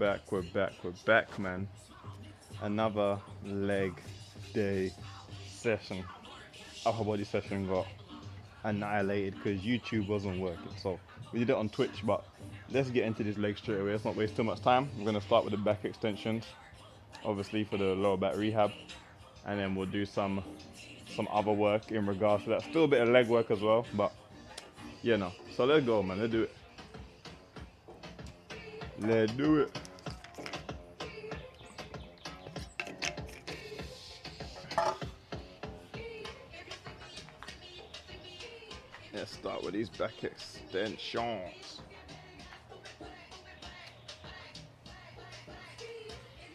we're back, man. Another leg day session. Upper body session got annihilated because YouTube wasn't working. So we did it on Twitch, but let's get into this leg straight away. Let's not waste too much time. I'm gonna start with the back extensions, obviously for the lower back rehab, and then we'll do some other work in regards to that. Still a bit of leg work as well, but yeah, no. So let's go, man. Let's do it. Let's do it. Let's start with these back extensions.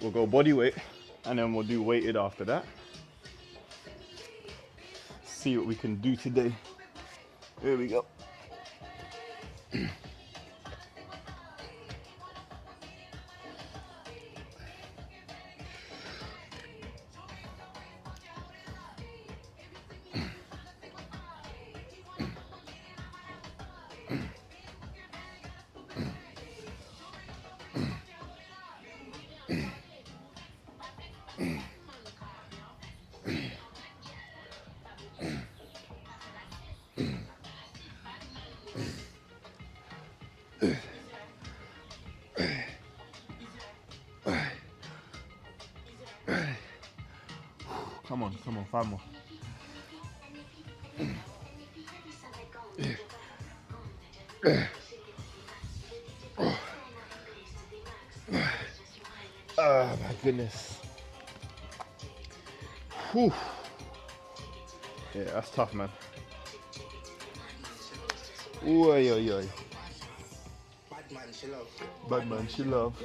We'll go body weight and then we'll do weighted after that. See what we can do today. Here we go. Come on, 5 more. Oh my goodness. Whew. Yeah, that's tough, man. Ooh, oi, oi, oi. Bad man, she love.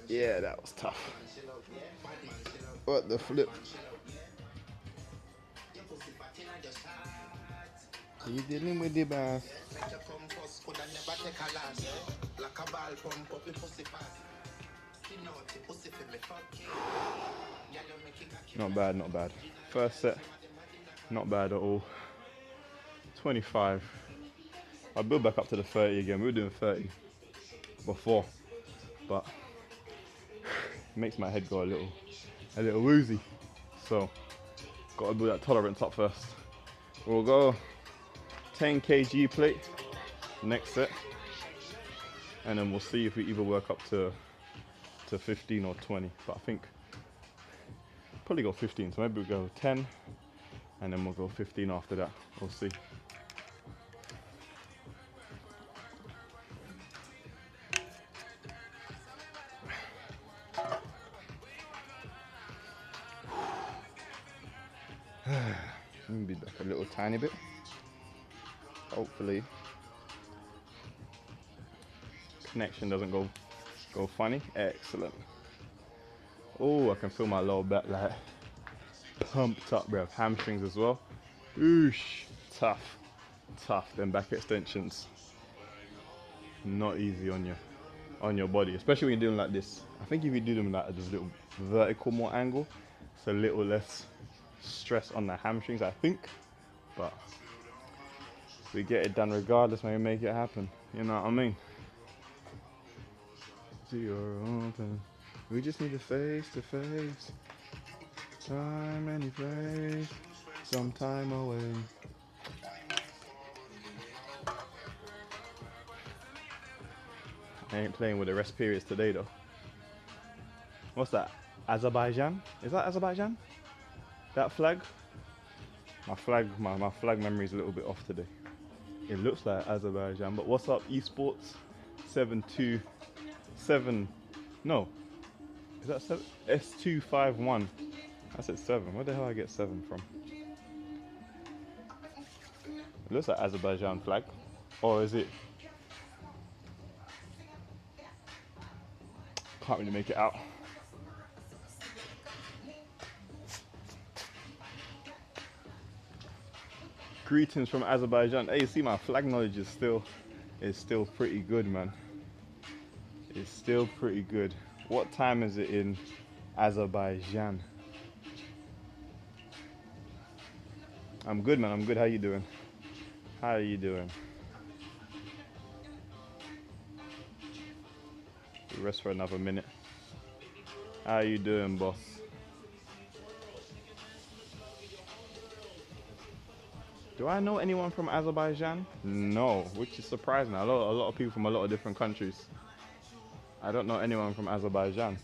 Yeah, that was tough. What the flip? You dealing with the bass? Not bad, not bad. First set, not bad at all. 25. I'll build back up to the 30 again. We were doing 30 before, but it makes my head go a little woozy. So, gotta build that tolerance up first. We'll go 10 kg plate next set, and then we'll see if we either work up to 15 or 20. But I think probably go 15. So maybe we'll go 10, and then we'll go 15 after that. We'll see. Let me be back a little tiny bit. Hopefully connection doesn't go funny. Excellent. Oh, I can feel my lower back like pumped up, bruv. Hamstrings as well. Oosh, tough. Them back extensions, not easy on your body, especially when you're doing like this. I think if you do them like this little vertical more angle, it's a little less stress on the hamstrings, I think. But we get it done regardless, man. We make it happen. You know what I mean? To your open. We just need a face to face. Time, any place, some time away. I ain't playing with the rest periods today though. What's that? Azerbaijan? Is that Azerbaijan? That flag? My flag memory is a little bit off today. It looks like Azerbaijan, but what's up, esports? 727. No. Is that 7? S251. I said 7. Where the hell I get 7 from? It looks like Azerbaijan flag. Or is it? Can't really make it out. Greetings from Azerbaijan. Hey, you see my flag knowledge is still pretty good, man. It's still pretty good. What time is it in Azerbaijan? I'm good, man. I'm good. How you doing? How are you doing? Rest for another minute. How you doing, boss? Do I know anyone from Azerbaijan? No, which is surprising. A lot of people from a lot of different countries. I don't know anyone from Azerbaijan.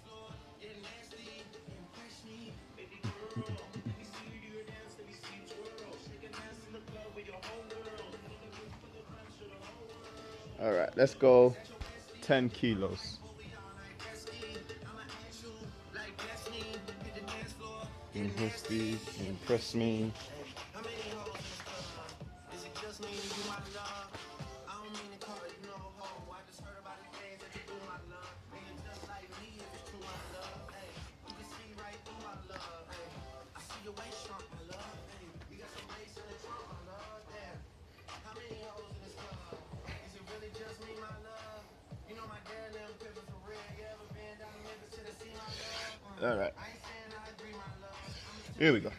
All right, let's go 10 kilos. Impress me. All right. Here we go.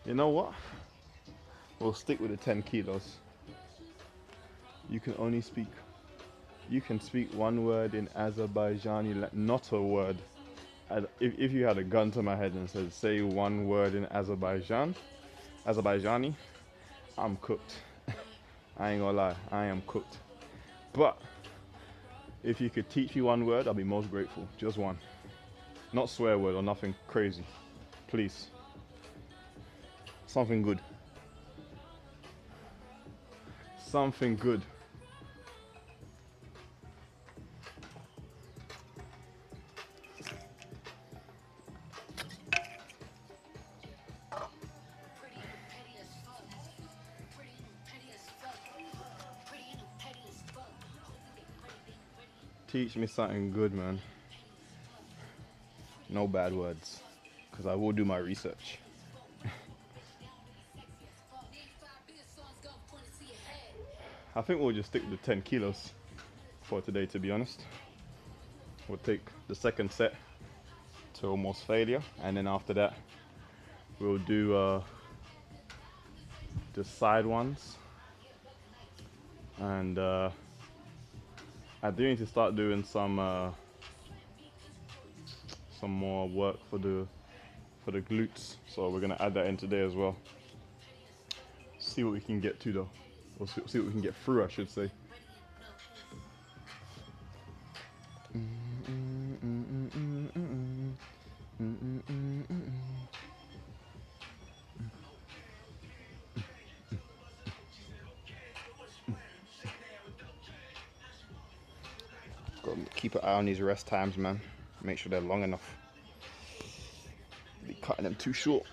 You know what? We'll stick with the 10 kilos. You can speak one word in Azerbaijani, not a word. If you had a gun to my head and said, say one word in Azerbaijani, I'm cooked. I ain't gonna lie, I am cooked. But if you could teach me one word, I'll be most grateful. Just one. Not swear word or nothing crazy. Please. Something good. Something good. Teach me something good, man. No bad words, because I will do my research. I think we'll just stick with the 10 kilos for today, to be honest. We'll take the second set to almost failure, and then after that we'll do the side ones, and I do need to start doing some more work for the glutes, so we're gonna add that in today as well. See what we can get to though, or see what we can get through, I should say. Got to keep an eye on these rest times, man. Make sure they're long enough. Be cutting them too short.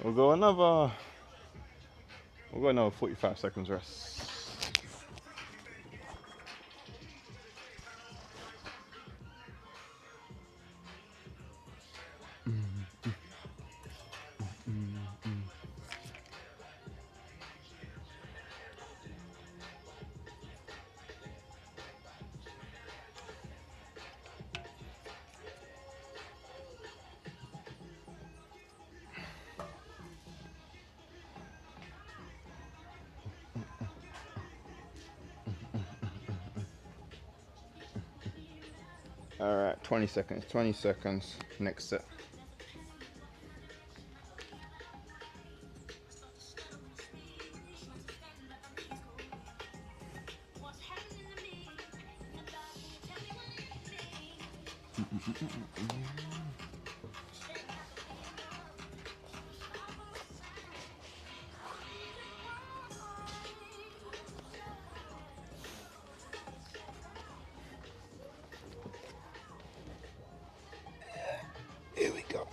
We'll go another 45 seconds rest. All right, 20 seconds, next set. Here we go.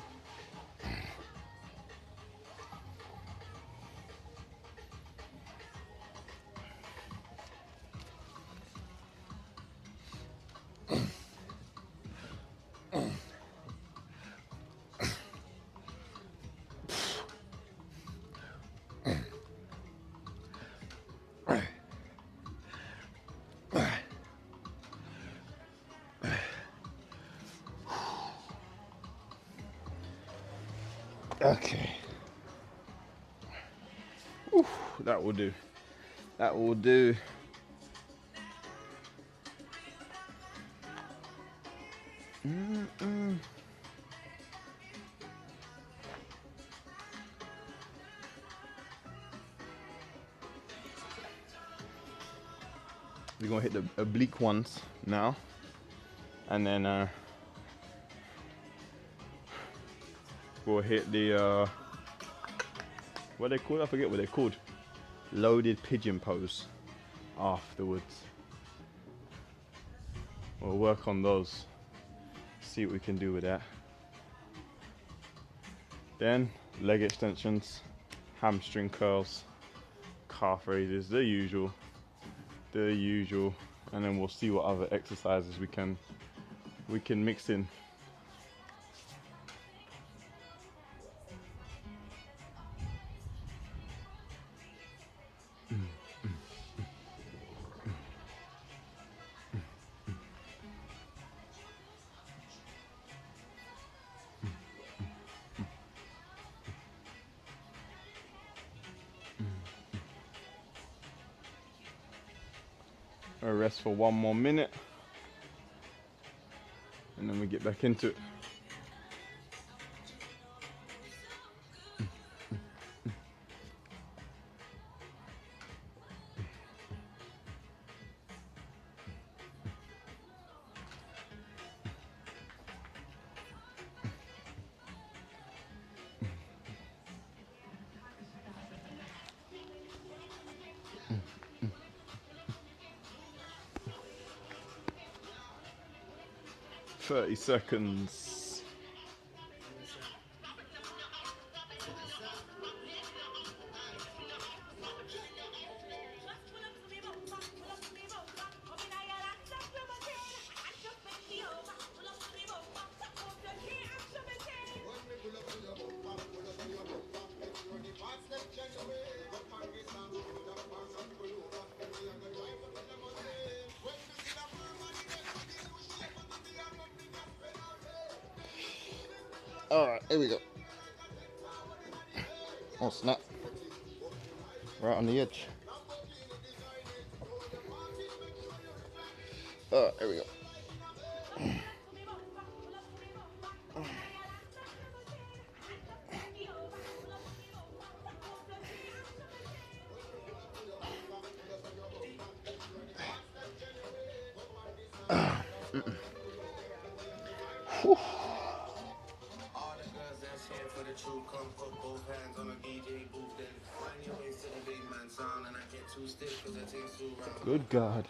Okay. Oof, that will do. That will do. We're gonna hit the oblique ones now, and then we'll hit the what are they called? I forget what they're called. Loaded pigeon pose afterwards. We'll work on those. See what we can do with that. Then leg extensions, hamstring curls, calf raises, the usual, and then we'll see what other exercises we can mix in. I'll rest for 1 more minute, and then we get back into it. "30 seconds. Alright, here we go. Oh snap. Right on the edge. Alright, here we go. Good God.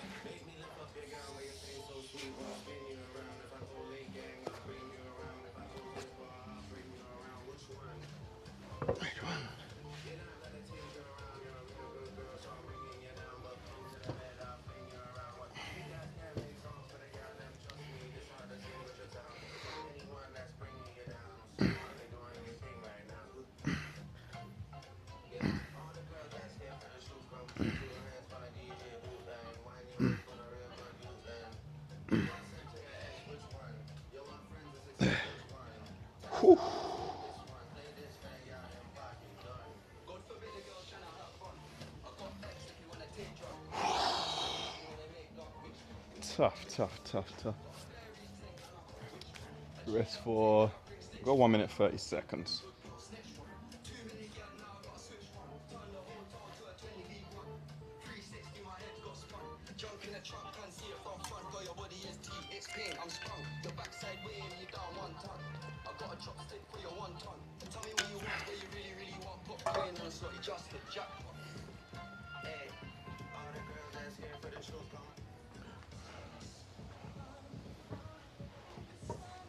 Whew. Tough, tough, tough, tough. Rest for, go 1 minute 30 seconds.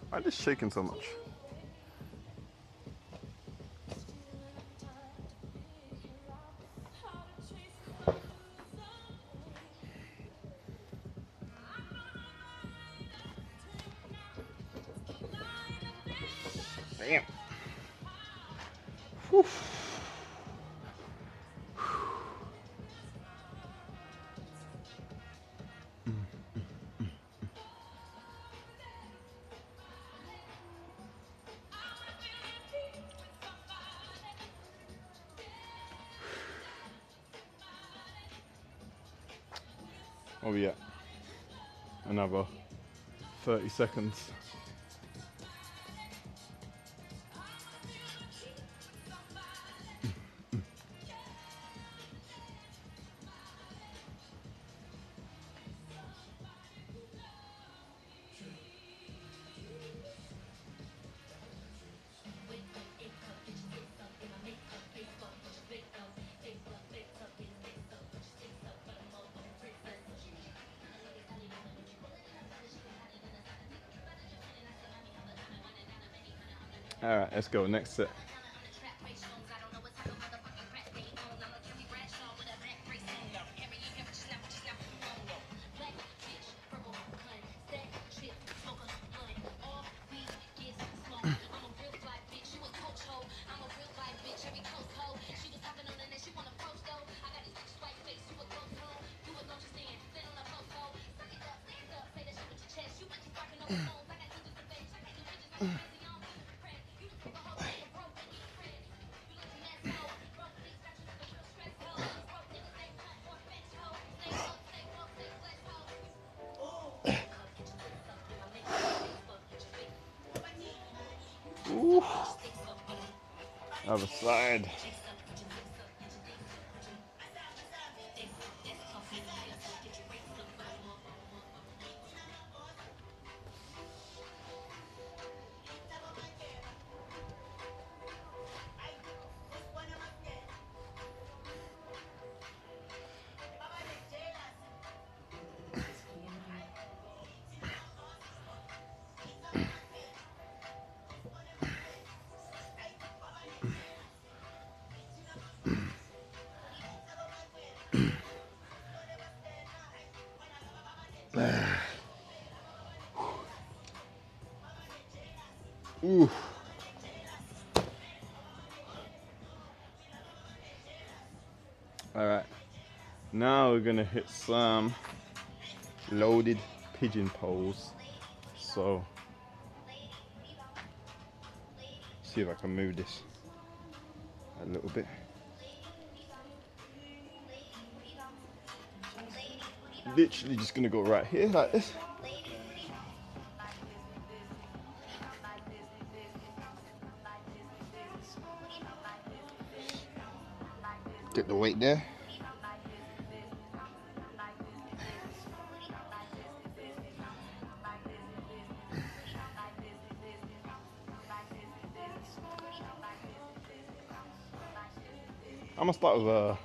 Why is this shaking so much? Damn. Whew. Oh yeah, another 30 seconds. All right, let's go. Next set. Ooh. Other side. Ooh. All right, now we're gonna hit some loaded pigeon poles. So, see if I can move this a little bit. Literally just gonna go right here like this. Get the weight there. I'm gonna start with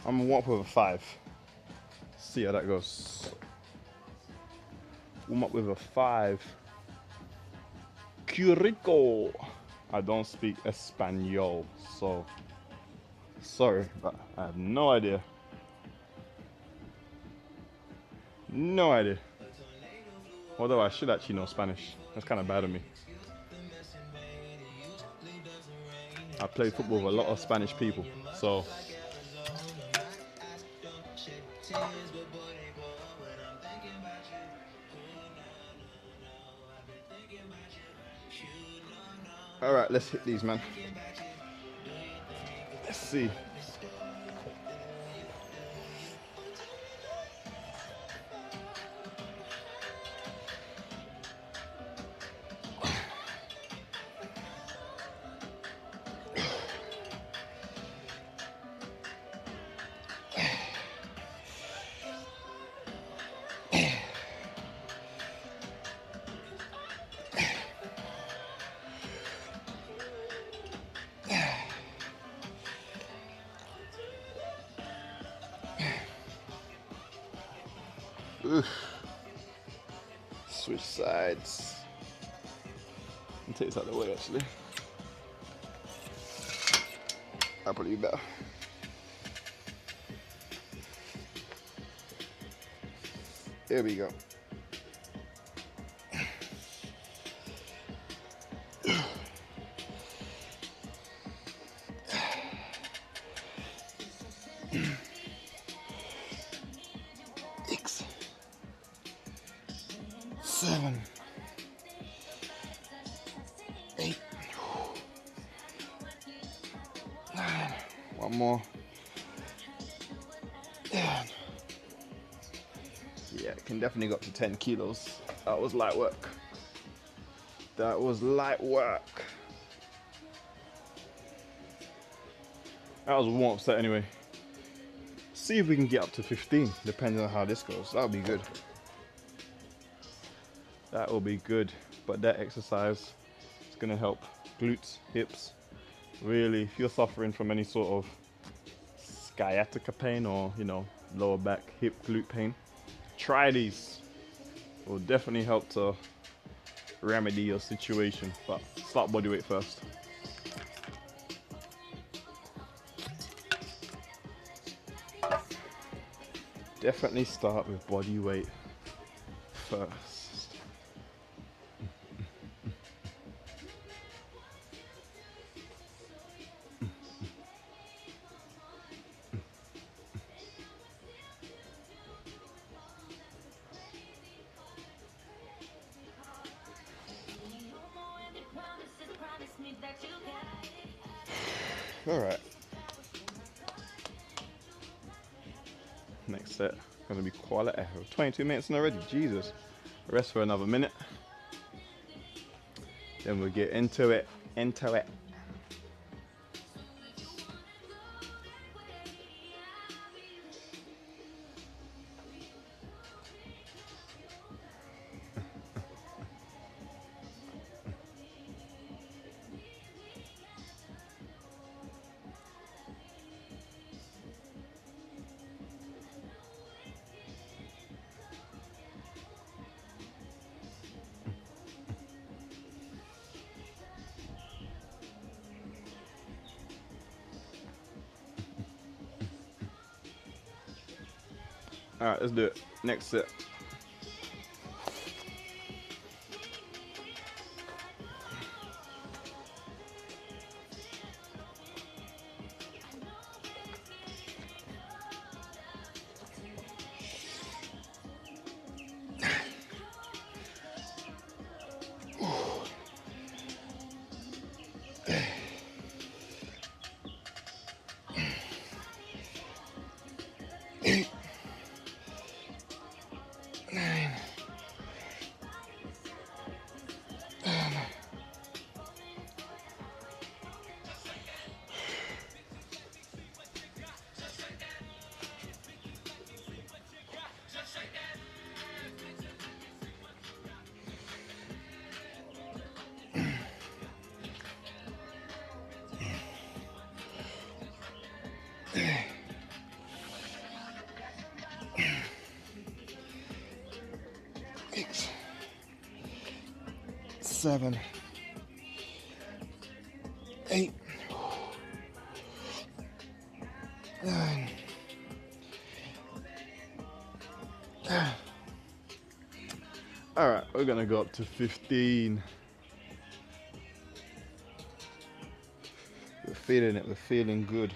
I'm gonna warm up with a 5. See how that goes. Warm up with a 5. Curico. I don't speak Espanol, so sorry, but I have no idea. No idea. Although I should actually know Spanish. That's kind of bad of me. I play football with a lot of Spanish people, so all right, let's hit these, man. Let's see. Oof. Switch sides. I'll take this out of the way actually. That'll probably be better. Here we go. Six, 7, 8, 9. One more. Yeah, it can definitely go up to 10 kilos. That was light work. That was light work. That was a warm-up set anyway. See if we can get up to 15, depending on how this goes. That'll be good. That will be good. But that exercise is gonna help glutes, hips. Really, if you're suffering from any sort of sciatica pain or, you know, lower back, hip, glute pain, try these. It will definitely help to remedy your situation. But start body weight first. Definitely start with body weight first. All right. Next set, gonna be quality. 22 minutes in already, Jesus. Rest for another minute. Then we'll get into it, All right, let's do it. Next set. Six, 7, 8, 9, 10. All right, we're gonna go up to 15. We're feeling it, we're feeling good.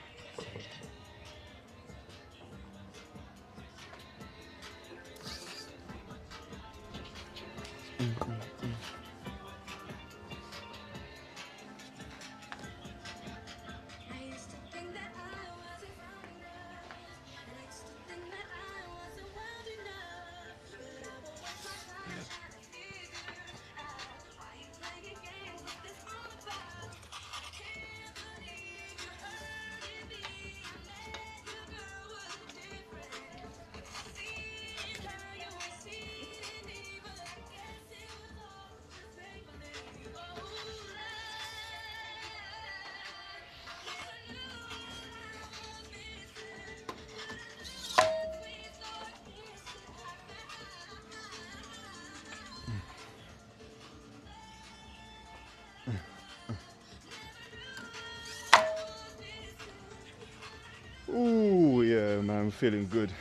Ooh, yeah, man, feeling good.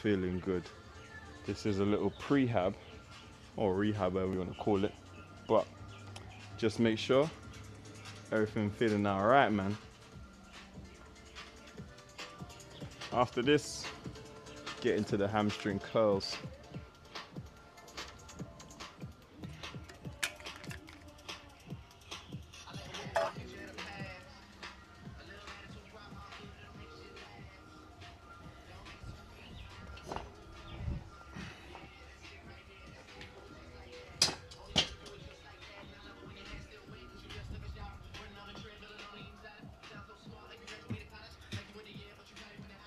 Feeling good. This is a little prehab or rehab, whatever you want to call it. But just make sure everything feeling all right, man. After this, get into the hamstring curls.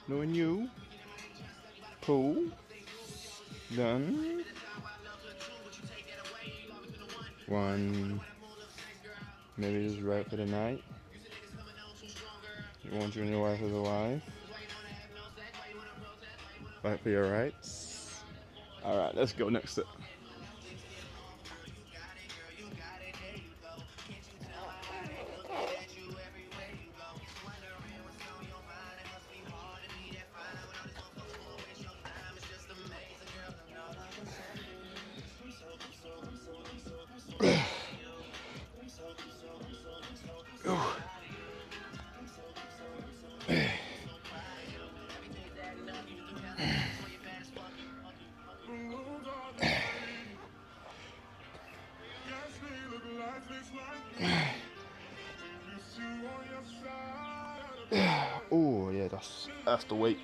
No new. Pull. Done. One. Maybe just right for the night. You want you and your wife as a wife. Fight for your rights. Alright, let's go next set. Oh yeah, that's the weight.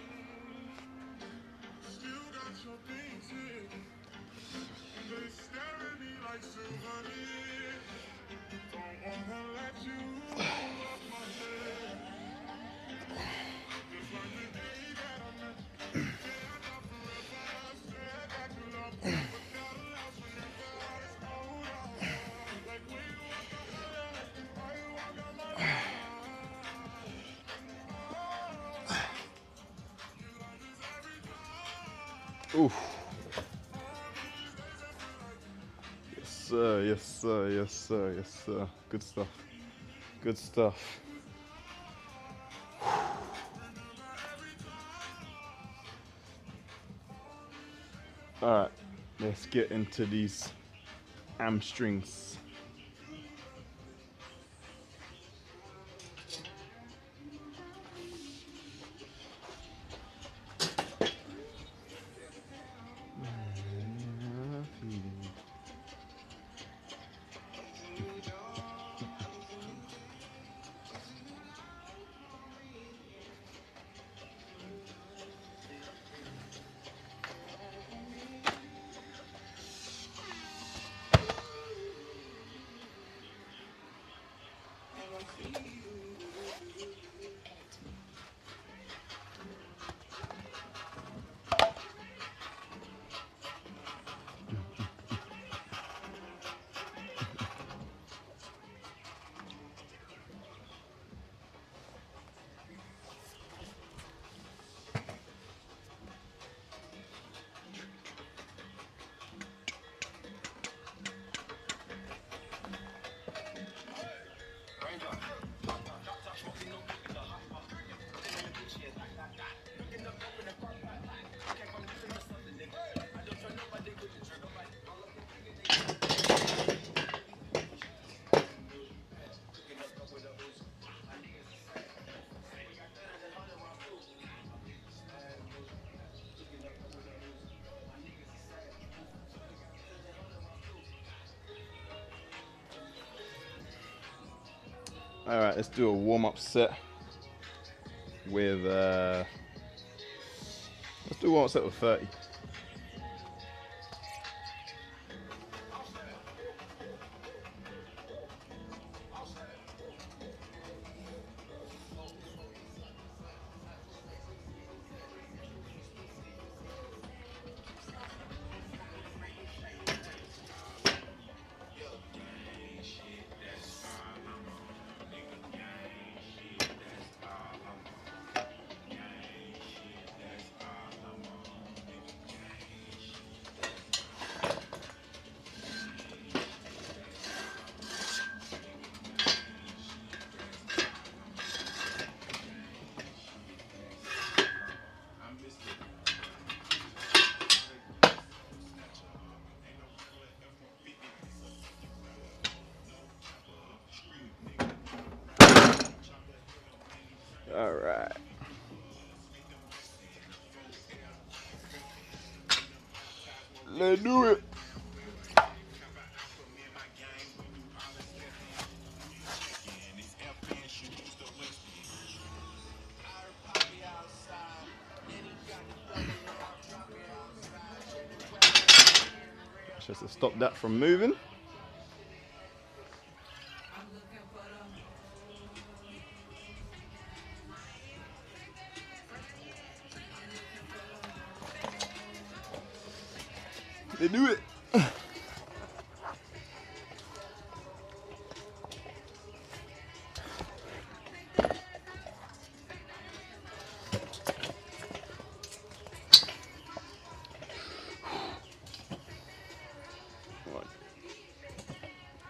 Oof. Yes sir, yes sir, yes sir, yes sir. Good stuff. Good stuff. Alright, let's get into these hamstrings. Alright, let's do a warm-up set with let's do a warm-up set with 30. Alright. Let's do it. Just to stop that from moving. They do it. One,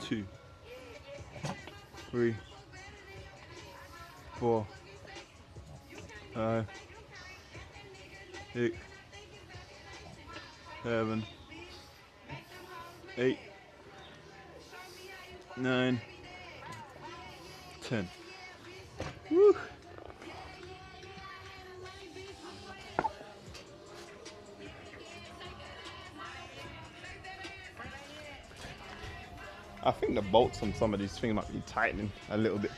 2, 3, 4, 5, 6, 7, 8, 9, 10. Woo. I think the bolts on some of these things might be tightening a little bit.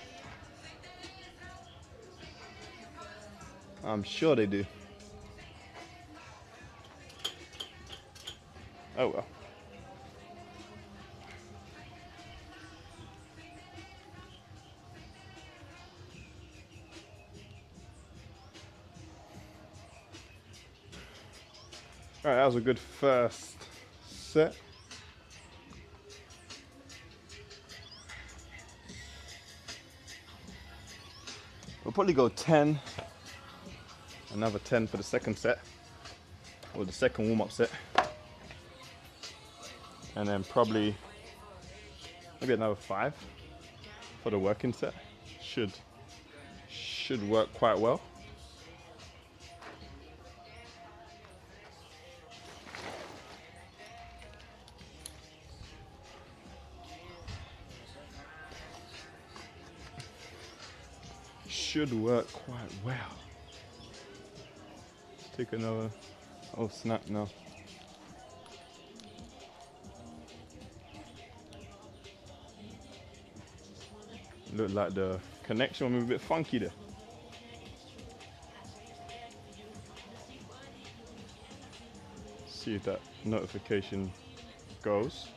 I'm sure they do. Oh well. Alright, that was a good first set. We'll probably go 10, another 10 for the second set, or the second warm-up set. And then probably maybe another 5 for the working set. Should work quite well. Should work quite well. Let's take another. Oh snap! No. Look like the connection was a bit funky there. See if that notification goes.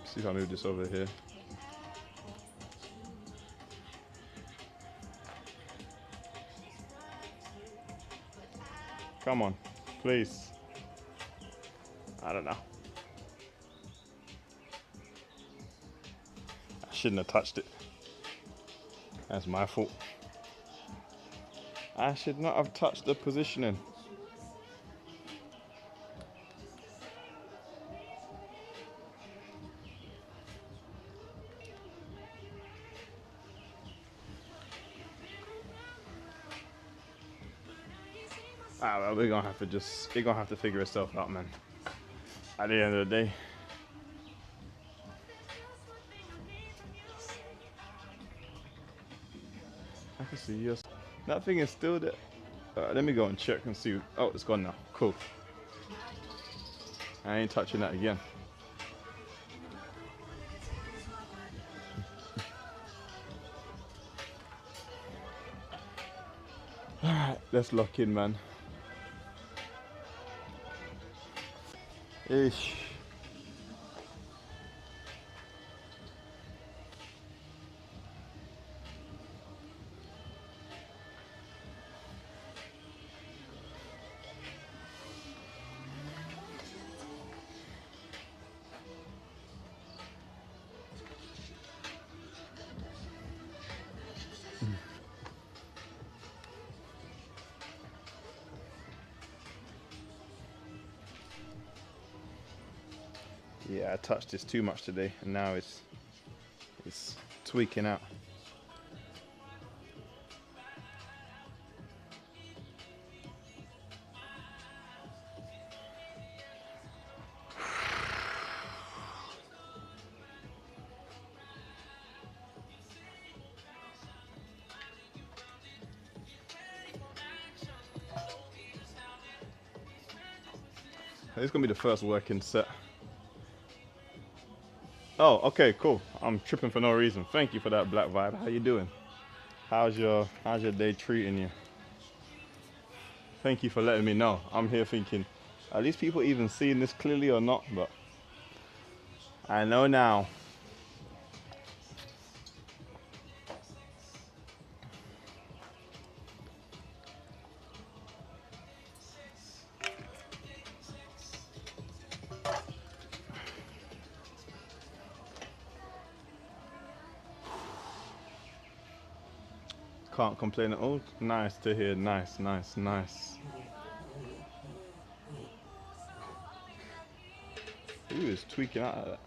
See if I move this over here. Come on, please. I don't know. I shouldn't have touched it. That's my fault. I should not have touched the positioning. Ah, well, we're gonna have to figure itself out, man. At the end of the day. I can see yours. That thing is still there. Let me go and check and see. Oh, it's gone now. Cool. I ain't touching that again. Alright, let's lock in, man. Ish. Yeah, I touched this too much today, and now it's tweaking out. This is gonna be the first working set. Oh, okay, cool. I'm tripping for no reason. Thank you for that, Black Vibe. How you doing? How's your day treating you? Thank you for letting me know. I'm here thinking, are these people even seeing this clearly or not? But I know now. Can't complain at all. Nice to hear. Nice, nice, nice. Who is tweaking out of that?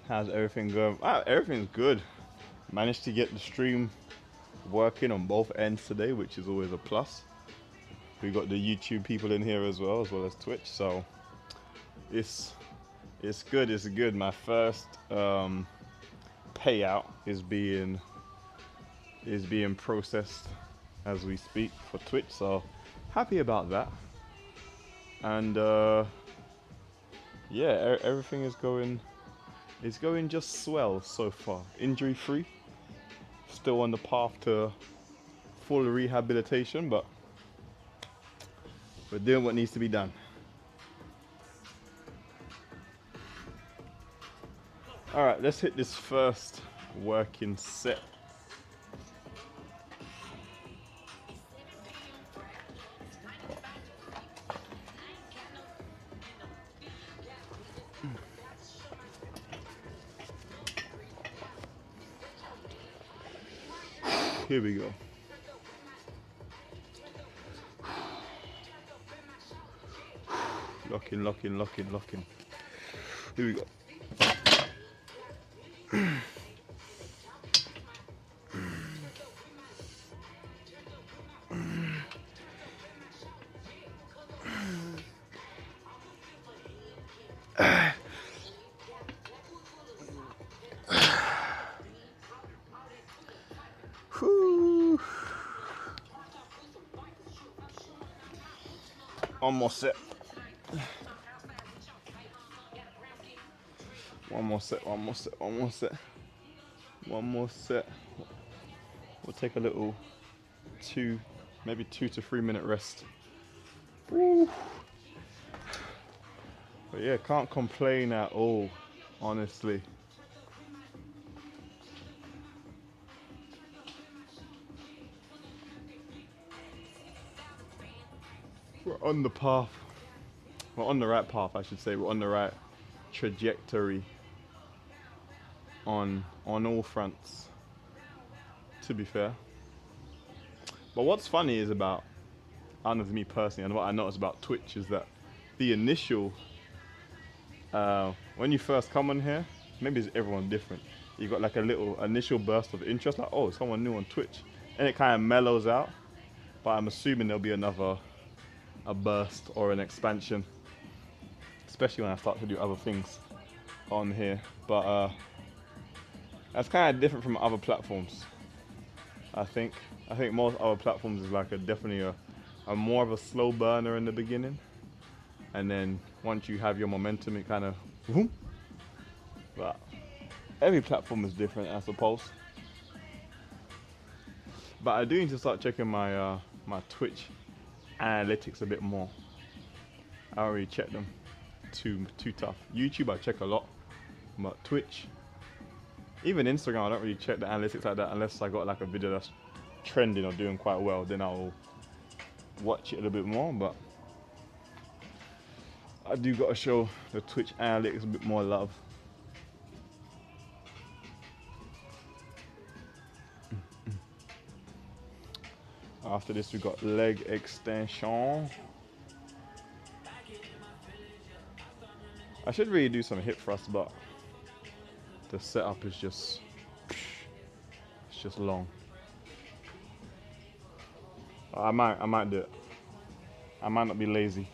How's everything going? Ah, everything's good. Managed to get the stream working on both ends today, which is always a plus. We got the YouTube people in here as well as Twitch. So it's good. It's good. My first payout is being processed as we speak for Twitch. So happy about that. And yeah, everything is going. It's going just swell so far. Injury free. Still on the path to full rehabilitation, but we're doing what needs to be done. All right, let's hit this first working set. Here we go. Lock in, lock in, lock in, lock in. Here we go. One more set. One more set, one more set, one more set. One more set. We'll take a little maybe 2 to 3 minute rest. Woo. But yeah, can't complain at all, honestly. We're on the path. We're on the right path, I should say. We're on the right trajectory on all fronts, to be fair. But what's funny is about, I don't know, for me personally, and what I notice about Twitch is that the initial, when you first come on here, maybe it's everyone different. You got like a little initial burst of interest, like, oh, someone new on Twitch. And it kind of mellows out. But I'm assuming there'll be a burst or an expansion, especially when I start to do other things on here. But that's kind of different from other platforms. I think most other platforms is like definitely a more of a slow burner in the beginning, and then once you have your momentum, it kind of whoop. But every platform is different, I suppose. But I do need to start checking my my Twitch analytics a bit more. I already check them too tough. YouTube I check a lot, but Twitch, even Instagram, I don't really check the analytics like that unless I got like a video that's trending or doing quite well. Then I'll watch it a little bit more. But I do got to show the Twitch analytics a bit more love. After this, we got leg extension. I should really do some hip thrusts, but the setup is just, it's just long. I might do it. I might not be lazy.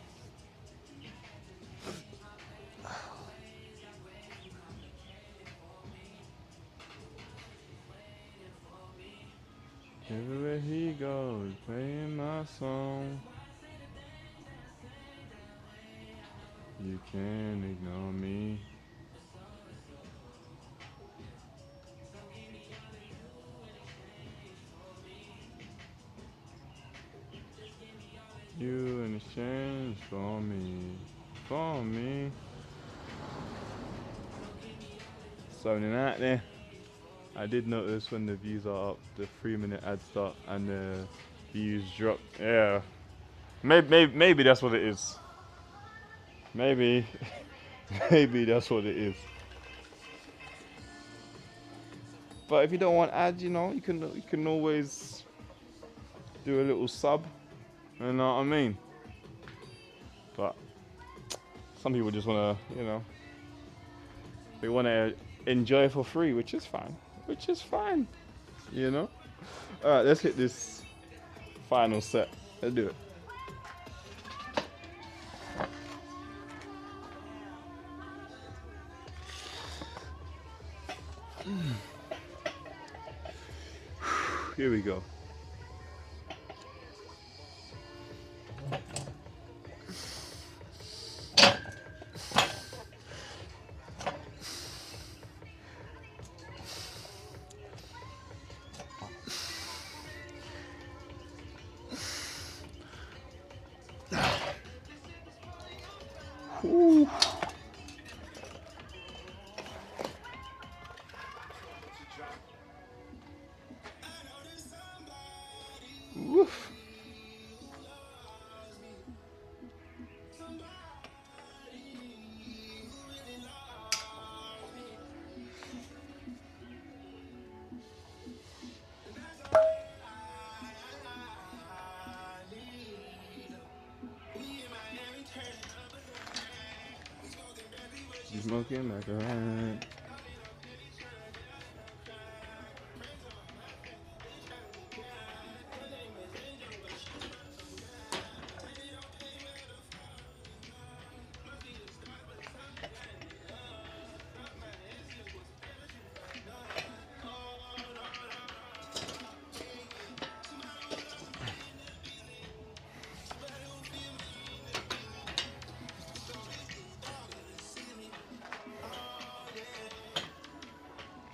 Everywhere he goes, playing my song. You can't ignore me. You in exchange for me, for me. Something out there. I did notice when the views are up, the 3-minute ad start and the views drop. Yeah, maybe that's what it is. Maybe, maybe that's what it is. But if you don't want ads, you know, you can always do a little sub. You know what I mean? But some people just wanna, you know, they wanna enjoy for free, which is fine. Which is fine. You know? Alright, let's hit this final set. Let's do it. Here we go. Ooh. Woof. Smoking like a rat.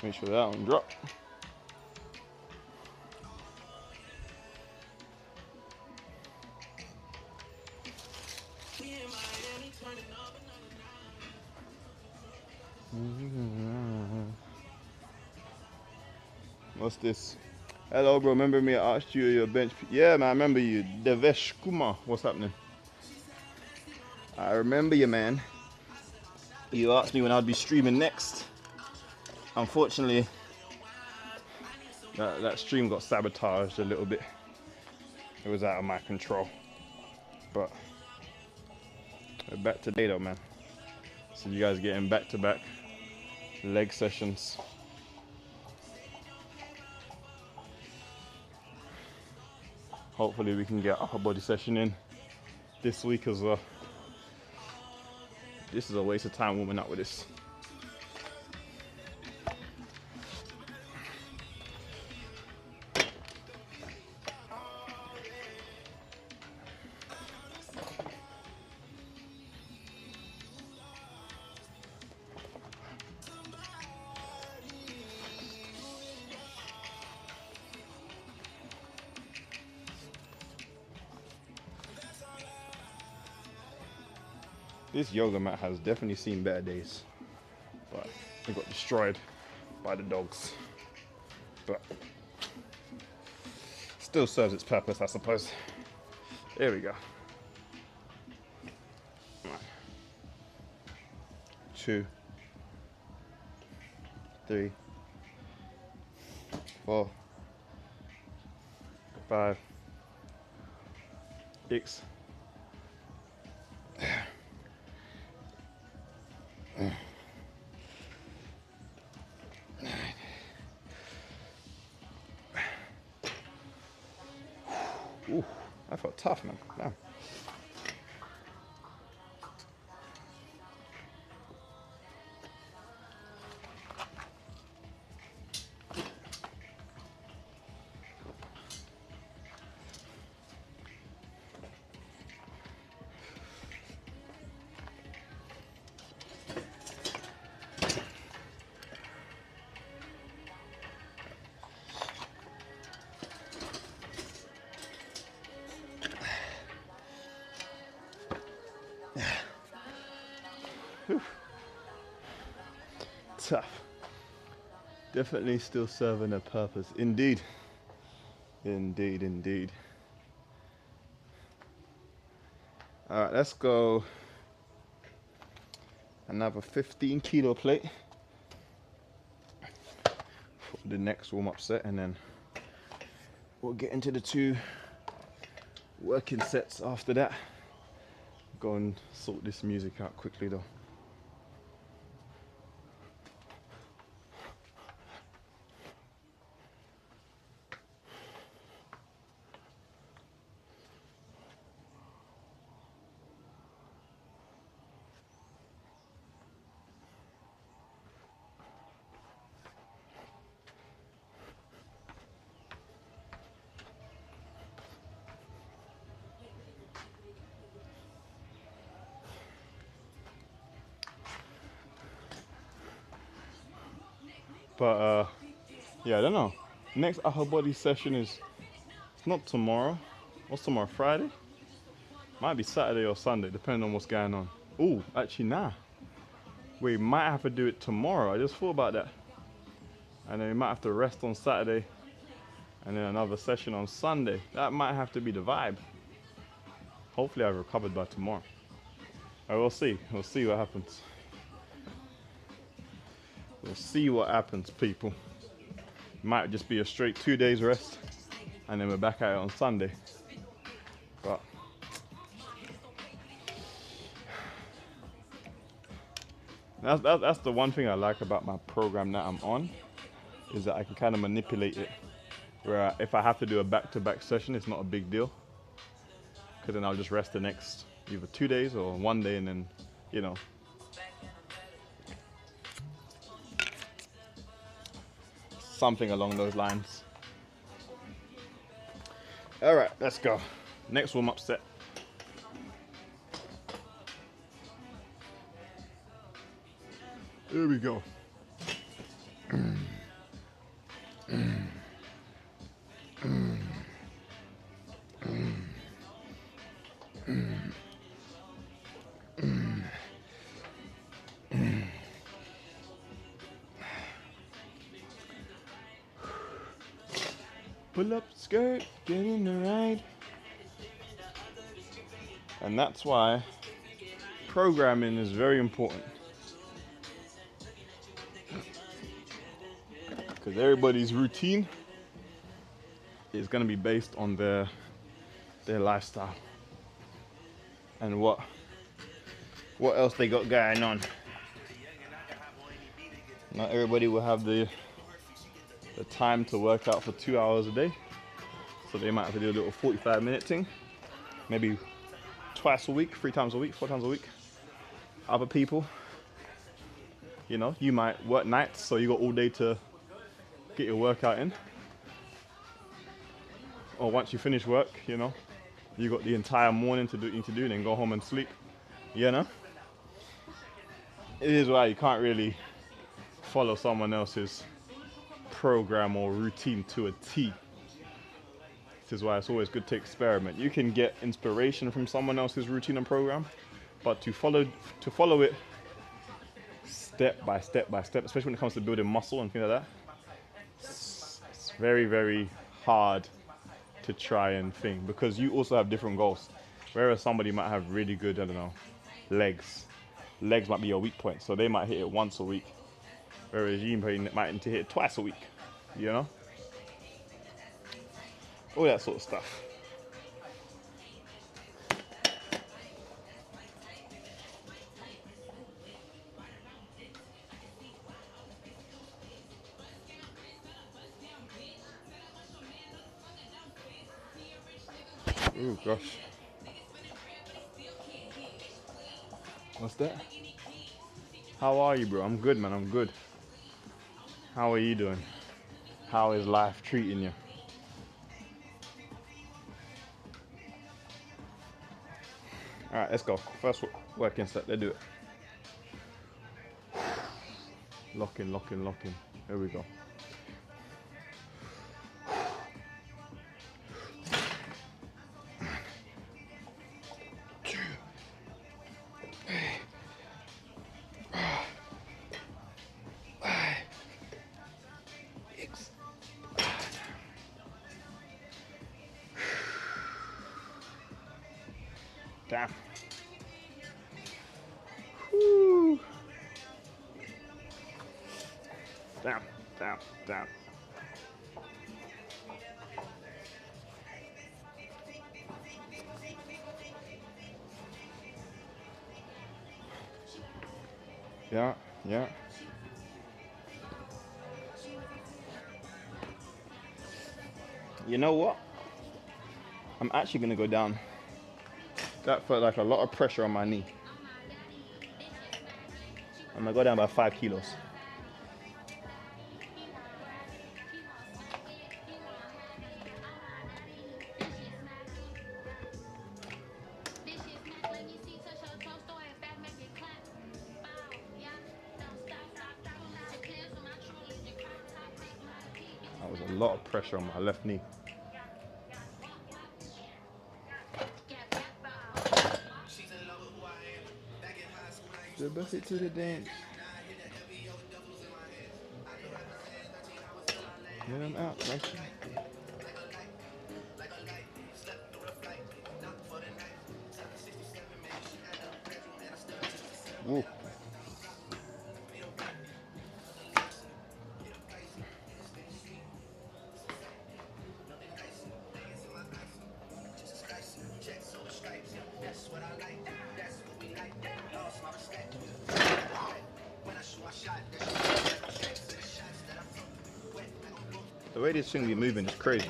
Make sure that one drop. What's this? Hello, bro. Remember me? I asked you your bench. Yeah, man. I remember you. Devesh Kumar. What's happening? I remember you, man. You asked me when I'd be streaming next. Unfortunately, that stream got sabotaged a little bit. It was out of my control. But we're back today, though, man. So you guys getting back-to-back leg sessions. Hopefully we can get upper body session in this week as well. This is a waste of time warming up with this. This yoga mat has definitely seen better days, but it got destroyed by the dogs. But still serves its purpose, I suppose. Here we go. 1, 2, 3, 4, 5, 6. Ooh, that felt tough, man. Damn. Whew. Tough. Definitely still serving a purpose. Indeed. Indeed, indeed. All right, let's go another 15 kilo plate for the next warm-up set, and then we'll get into the 2 working sets after that. Go and sort this music out quickly though. But yeah, I don't know. Next upper body session is, it's not tomorrow. What's tomorrow? Friday? Might be Saturday or Sunday, depending on what's going on. Oh, actually nah. We might have to do it tomorrow. I just thought about that. And then we might have to rest on Saturday and then another session on Sunday. That might have to be the vibe. Hopefully I've recovered by tomorrow. We'll see. We'll see what happens. We'll see what happens, people. Might just be a straight 2 days rest, and then we're back at it on Sunday. But that's the one thing I like about my program that I'm on, is that I can kind of manipulate it. Where if I have to do a back-to-back session, it's not a big deal, because then I'll just rest the next either 2 days or 1 day, and then, you know. Something along those lines. All right, let's go. Next warm-up set. Here we go. Pull up skirt, get in the ride. And that's why programming is very important. Because everybody's routine is going to be based on their lifestyle and what else they got going on. Not everybody will have the time to work out for 2 hours a day, so they might have to do a little 45-minute thing, maybe twice a week, 3 times a week, 4 times a week. Other people, you know, you might work nights, so you got all day to get your workout in, or once you finish work, you know, you got the entire morning to do what you need to do, and then go home and sleep. You know, it is why you can't really follow someone else's program or routine to a T. This is why it's always good to experiment. You can get inspiration from someone else's routine and program, but to follow it step by step by step, especially when it comes to building muscle and things like that, it's very, very hard to try and think, because you also have different goals. Whereas somebody might have really good, I don't know, legs might be your weak point, so they might hit it once a week, whereas you might need to hit it twice a week, you know? All that sort of stuff. Oh gosh. What's that? How are you, bro? I'm good, man. I'm good. How are you doing? How is life treating you? All right, let's go. First working set. Let's do it. Lock in, lock in, lock in. Here we go. Damn. Whew. Damn, damn, damn. Yeah, yeah. You know what? I'm actually gonna go down. That felt like a lot of pressure on my knee. I'm gonna go down by 5 kilos. That was a lot of pressure on my left knee. The bucket to the dance. Then I'm out. Woo. The way this thing be moving is crazy.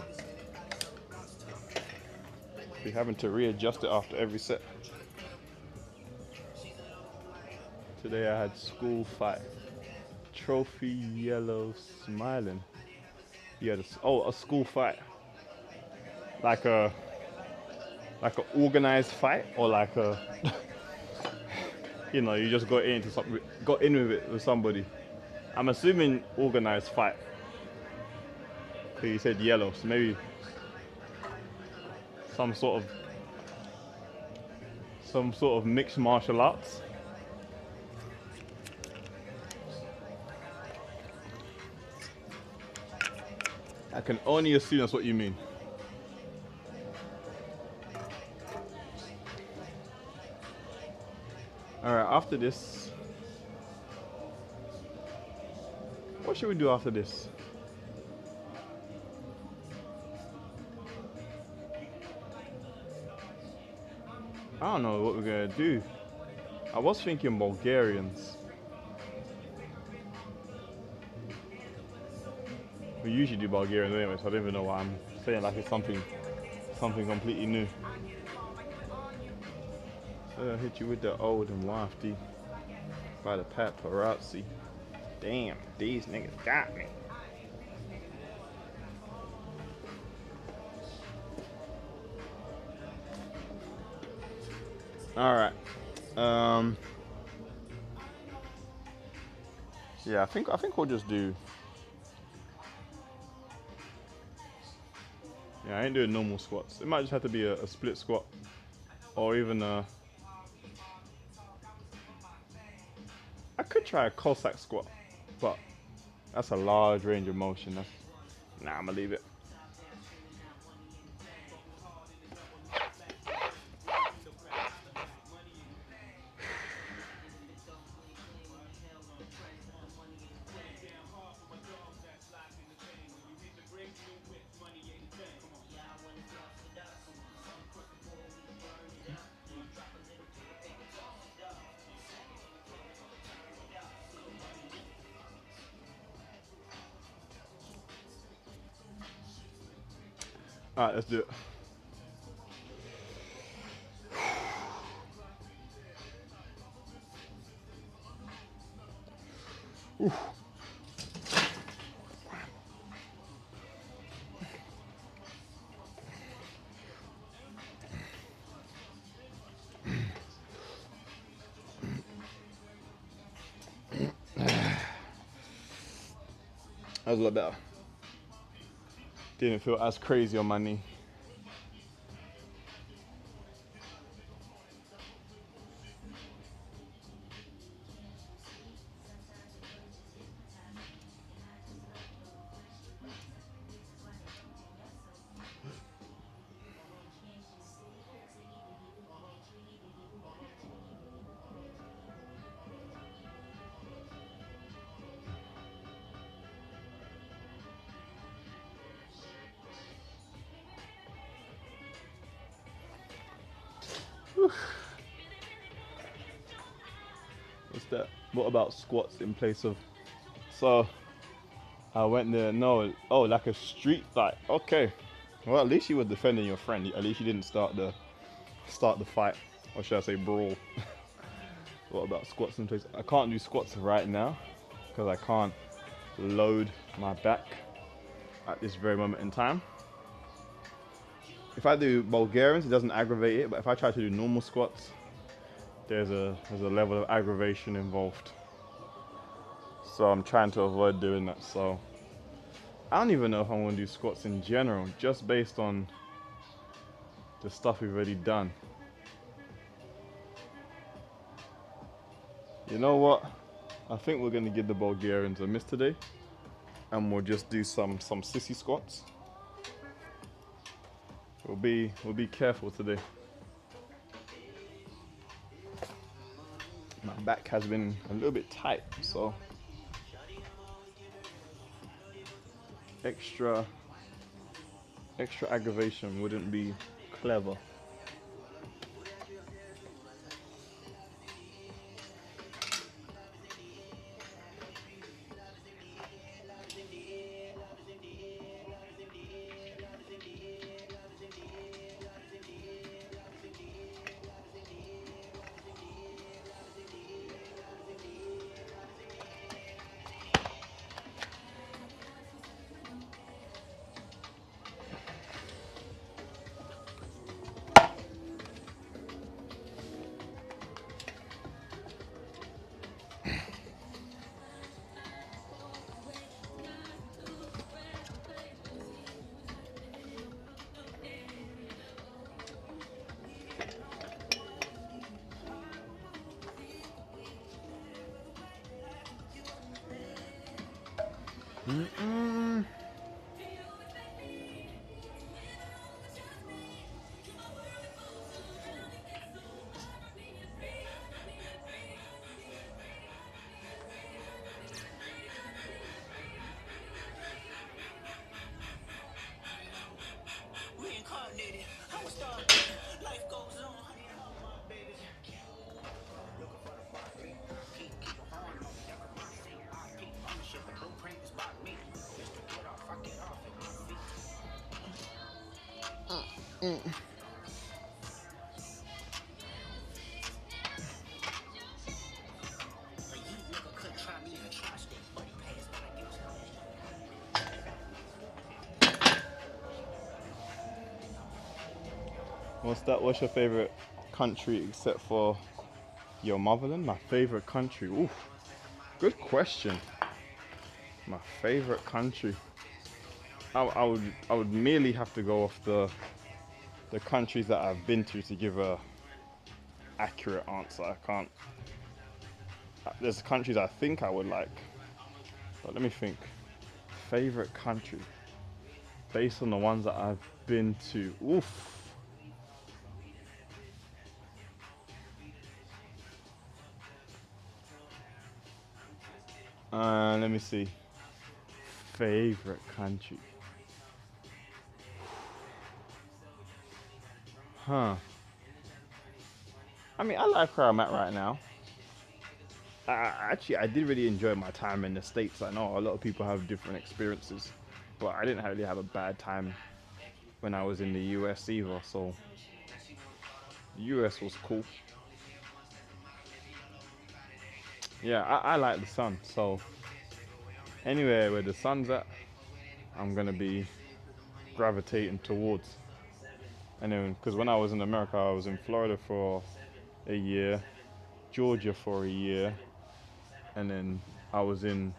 Be having to readjust it after every set. Today I had school fight. Trophy yellow smiling. Yeah, a school fight. Like a organized fight, or like a you just got in with it with somebody. I'm assuming organized fight. So you said yellow, so maybe some sort of mixed martial arts. I can only assume that's what you mean. Alright, after this, what should we do after this? I don't know what we're gonna do. I was thinking Bulgarians. We usually do Bulgarians anyway, so I don't even know why I'm saying like it's something completely new. So I hit you with the old and wafty by the paparazzi. Damn, these niggas got me. All right. Yeah, I think we'll just do. Yeah, I ain't doing normal squats. It might just have to be a split squat, or even a. I could try a Cossack squat, but that's a large range of motion. I'm gonna leave it. All right, let's do it. Oof. That was a lot better. Didn't feel as crazy on my knee. What's that? What about squats in place of? So I went there. No, oh, like a street fight. Okay. Well, at least you were defending your friend. At least you didn't start the fight, or should I say brawl? What about squats in place? I can't do squats right now because I can't load my back at this very moment in time. If I do Bulgarians, it doesn't aggravate it, but if I try to do normal squats, there's a level of aggravation involved. So I'm trying to avoid doing that. So I don't even know if I'm going to do squats in general, just based on the stuff we've already done. You know what? I think we're going to give the Bulgarians a miss today, and we'll just do some sissy squats. We'll be careful today. My back has been a little bit tight, so extra aggravation wouldn't be clever. What's your favorite country except for your motherland? My favorite country. Oof. Good question. My favorite country. I would merely have to go off the countries that I've been to give a accurate answer. I can't. There's countries I think I would like, but let me think. Favorite country based on the ones that I've been to. Oof. Let me see. Favorite country. Huh. I mean, I like where I'm at right now. Actually, I did really enjoy my time in the States. I know a lot of people have different experiences, but I didn't really have a bad time when I was in the US either. So the US was cool. Yeah, I like the sun. So anywhere where the sun's at, I'm gonna be gravitating towards. And then, because when I was in America, I was in Florida for a year, Georgia for a year, and then I was in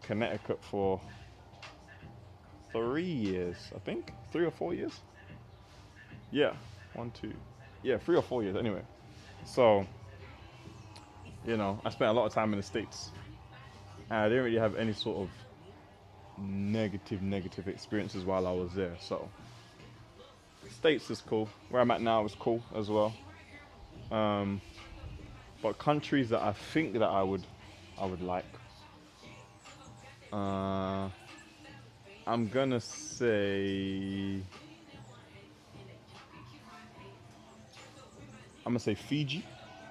Connecticut for 3 years, I think, 3 or 4 years. Yeah, 1, 2, yeah, 3 or 4 years anyway. So, I spent a lot of time in the States, and I didn't really have any sort of negative experiences while I was there. So, States is cool. Where I'm at now is cool as well. But countries that I think that I would like. I'm gonna say I'm gonna say Fiji.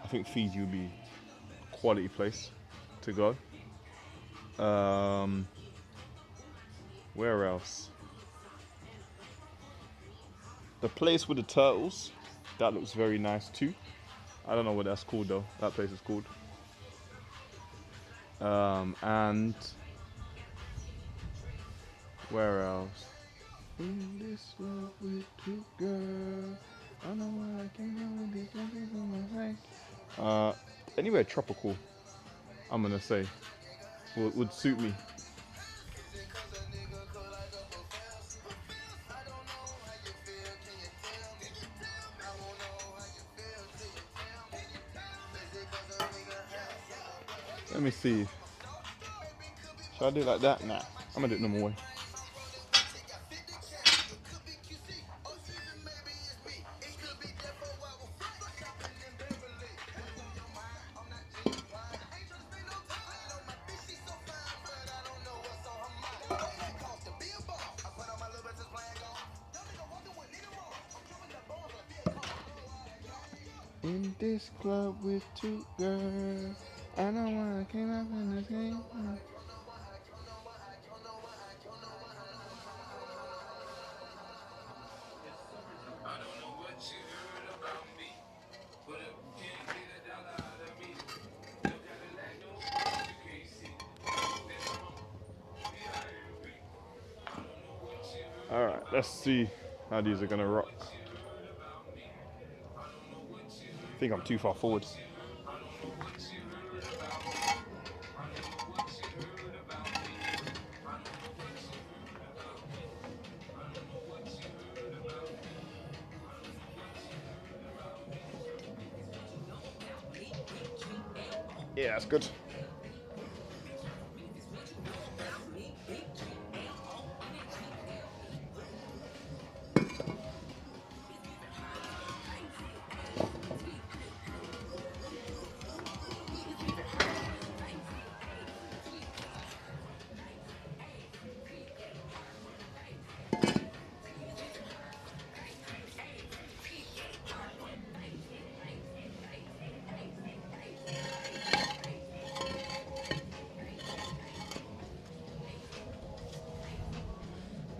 I think Fiji would be a quality place to go. Where else? The place with the turtles, that looks very nice too. I don't know what that's called though. That place is called. And where else? In this love with you, girl. I know what I can do with this. Anywhere tropical, I'm gonna say, would suit me. Let me see. Should I do it like that? Nah, I'm gonna do it normal way. In this club with two girls, I know why I came up in this game. All right, let's see how these are gonna rock. I think I'm too far forward. Yeah, that's good.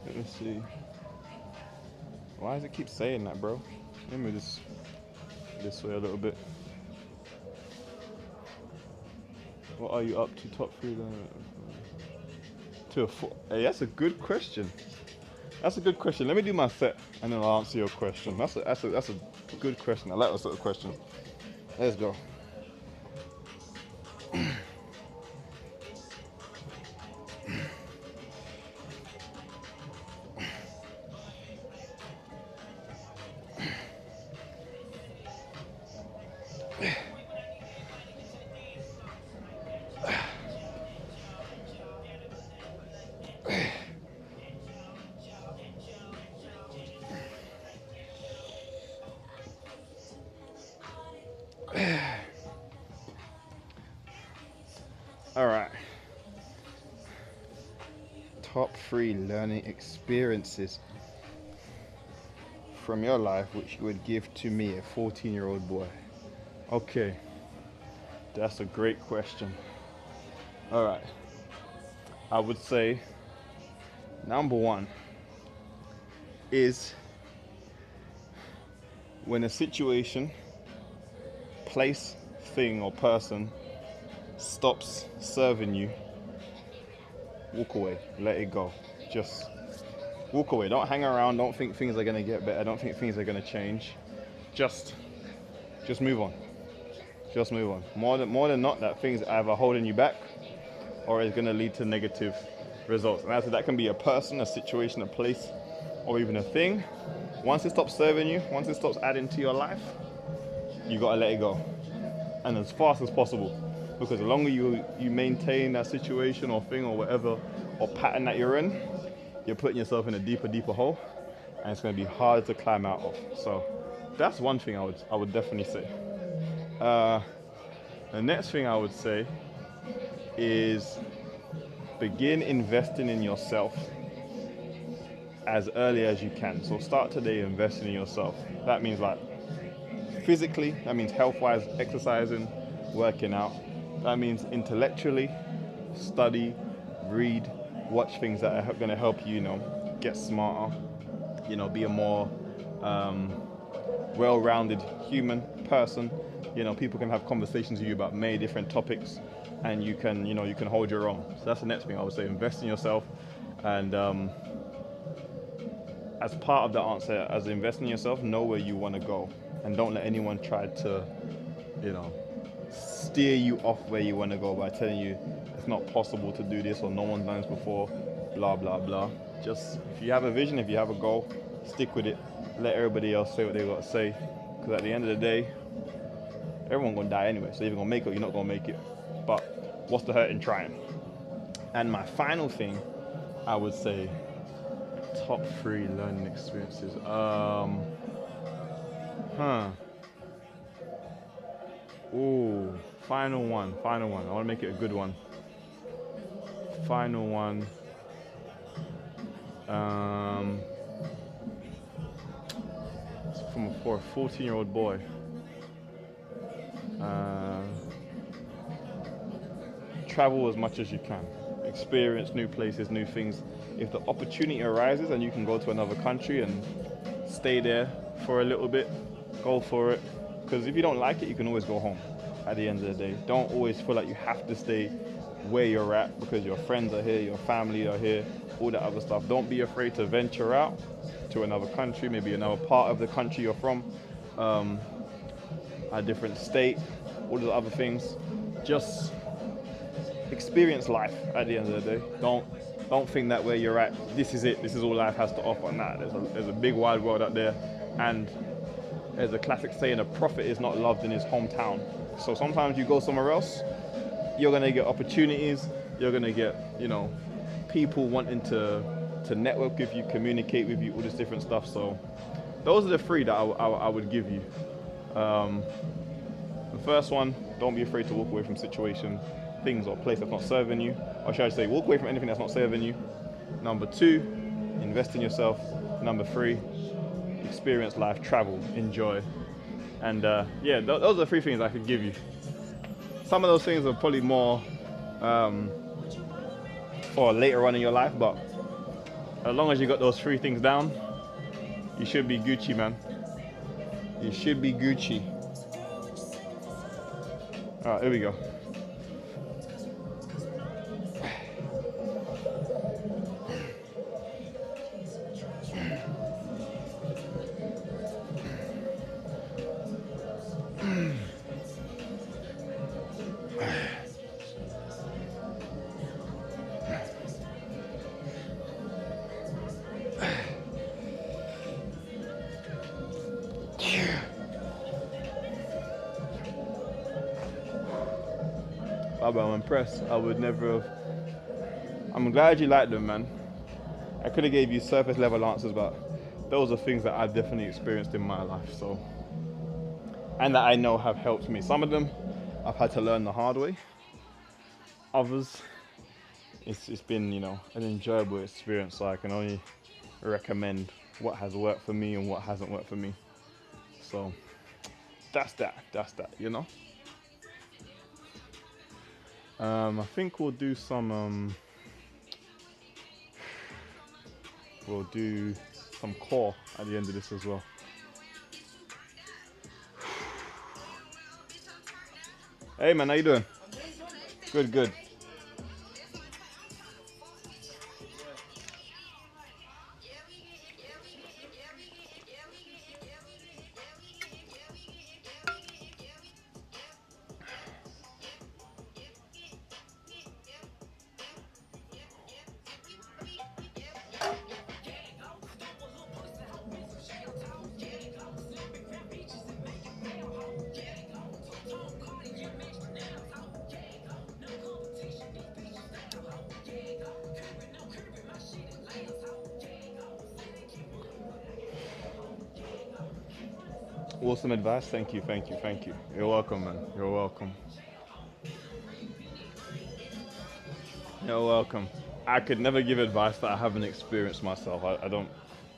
Let me see. Why does it keep saying that, bro? Let me just this way a little bit. What are you up to? Top 3 to a 4? Hey, that's a good question. That's a good question. Let me do my set and then I'll answer your question. That's a good question. I like that sort of question. Let's go. All right. Top 3 learning experiences from your life which you would give to me, a 14-year-old boy. Okay. That's a great question. All right. I would say number 1 is when a situation, place, thing, or person stops serving you, walk away, let it go. Just walk away. Don't hang around. Don't think things are gonna get better. Don't think things are gonna change. Just move on. Just move on. More than not, that thing's either holding you back or is gonna lead to negative results. And that can be a person, a situation, a place, or even a thing. Once it stops serving you, once it stops adding to your life, you gotta let it go. And as fast as possible. Because the longer you maintain that situation or thing or whatever or pattern that you're in, you're putting yourself in a deeper hole, and it's going to be hard to climb out of. So that's one thing I would definitely say. The next thing I would say is begin investing in yourself as early as you can. So start today investing in yourself. That means like physically, that means health-wise, exercising, working out. That means intellectually, study, read, watch things that are going to help you, get smarter, be a more well-rounded human person. People can have conversations with you about many different topics, and you can hold your own. So that's the next thing I would say: invest in yourself, and as part of the answer, as investing in yourself, know where you want to go, and don't let anyone try to, steer you off where you want to go by telling you it's not possible to do this or no one's done this before, blah blah blah. Just if you have a vision, if you have a goal, stick with it. Let everybody else say what they got to say, because at the end of the day, everyone's gonna die anyway. So you're either gonna make it or you're not gonna make it. But what's the hurt in trying? And my final thing, I would say, top 3 learning experiences. Ooh, final one. I want to make it a good one. Final one. For a 14-year-old boy. Travel as much as you can. Experience new places, new things. If the opportunity arises and you can go to another country and stay there for a little bit, go for it. Because if you don't like it, you can always go home at the end of the day. Don't always feel like you have to stay where you're at because your friends are here, your family are here, all that other stuff. Don't be afraid to venture out to another country, maybe another part of the country you're from, a different state, all the other things. Just experience life at the end of the day. Don't think that where you're at, this is it, this is all life has to offer. Nah, there's a big wide world out there, and there's a classic saying, a prophet is not loved in his hometown. So sometimes you go somewhere else, you're gonna get opportunities, you're gonna get, people wanting to network with you, communicate with you, all this different stuff. So those are the 3 that I would give you. The first one, don't be afraid to walk away from situation, things or place that's not serving you. Or should I say, walk away from anything that's not serving you. Number 2, invest in yourself. Number 3, experience life, travel, enjoy. And those are the 3 things I could give you. Some of those things are probably more for later on in your life, but as long as you got those 3 things down, you should be Gucci, man. You should be Gucci. All right, here we go. I'm impressed. I would never have. I'm glad you liked them, man. I could have gave you surface level answers, but those are things that I've definitely experienced in my life. So, and that I know have helped me. Some of them I've had to learn the hard way. Others, it's been, an enjoyable experience. So I can only recommend what has worked for me and what hasn't worked for me. So that's that. I think we'll do some core at the end of this as well. Hey man, how you doing? Good. Awesome advice. Thank you. You're welcome, man. You're welcome. I could never give advice that I haven't experienced myself. I don't,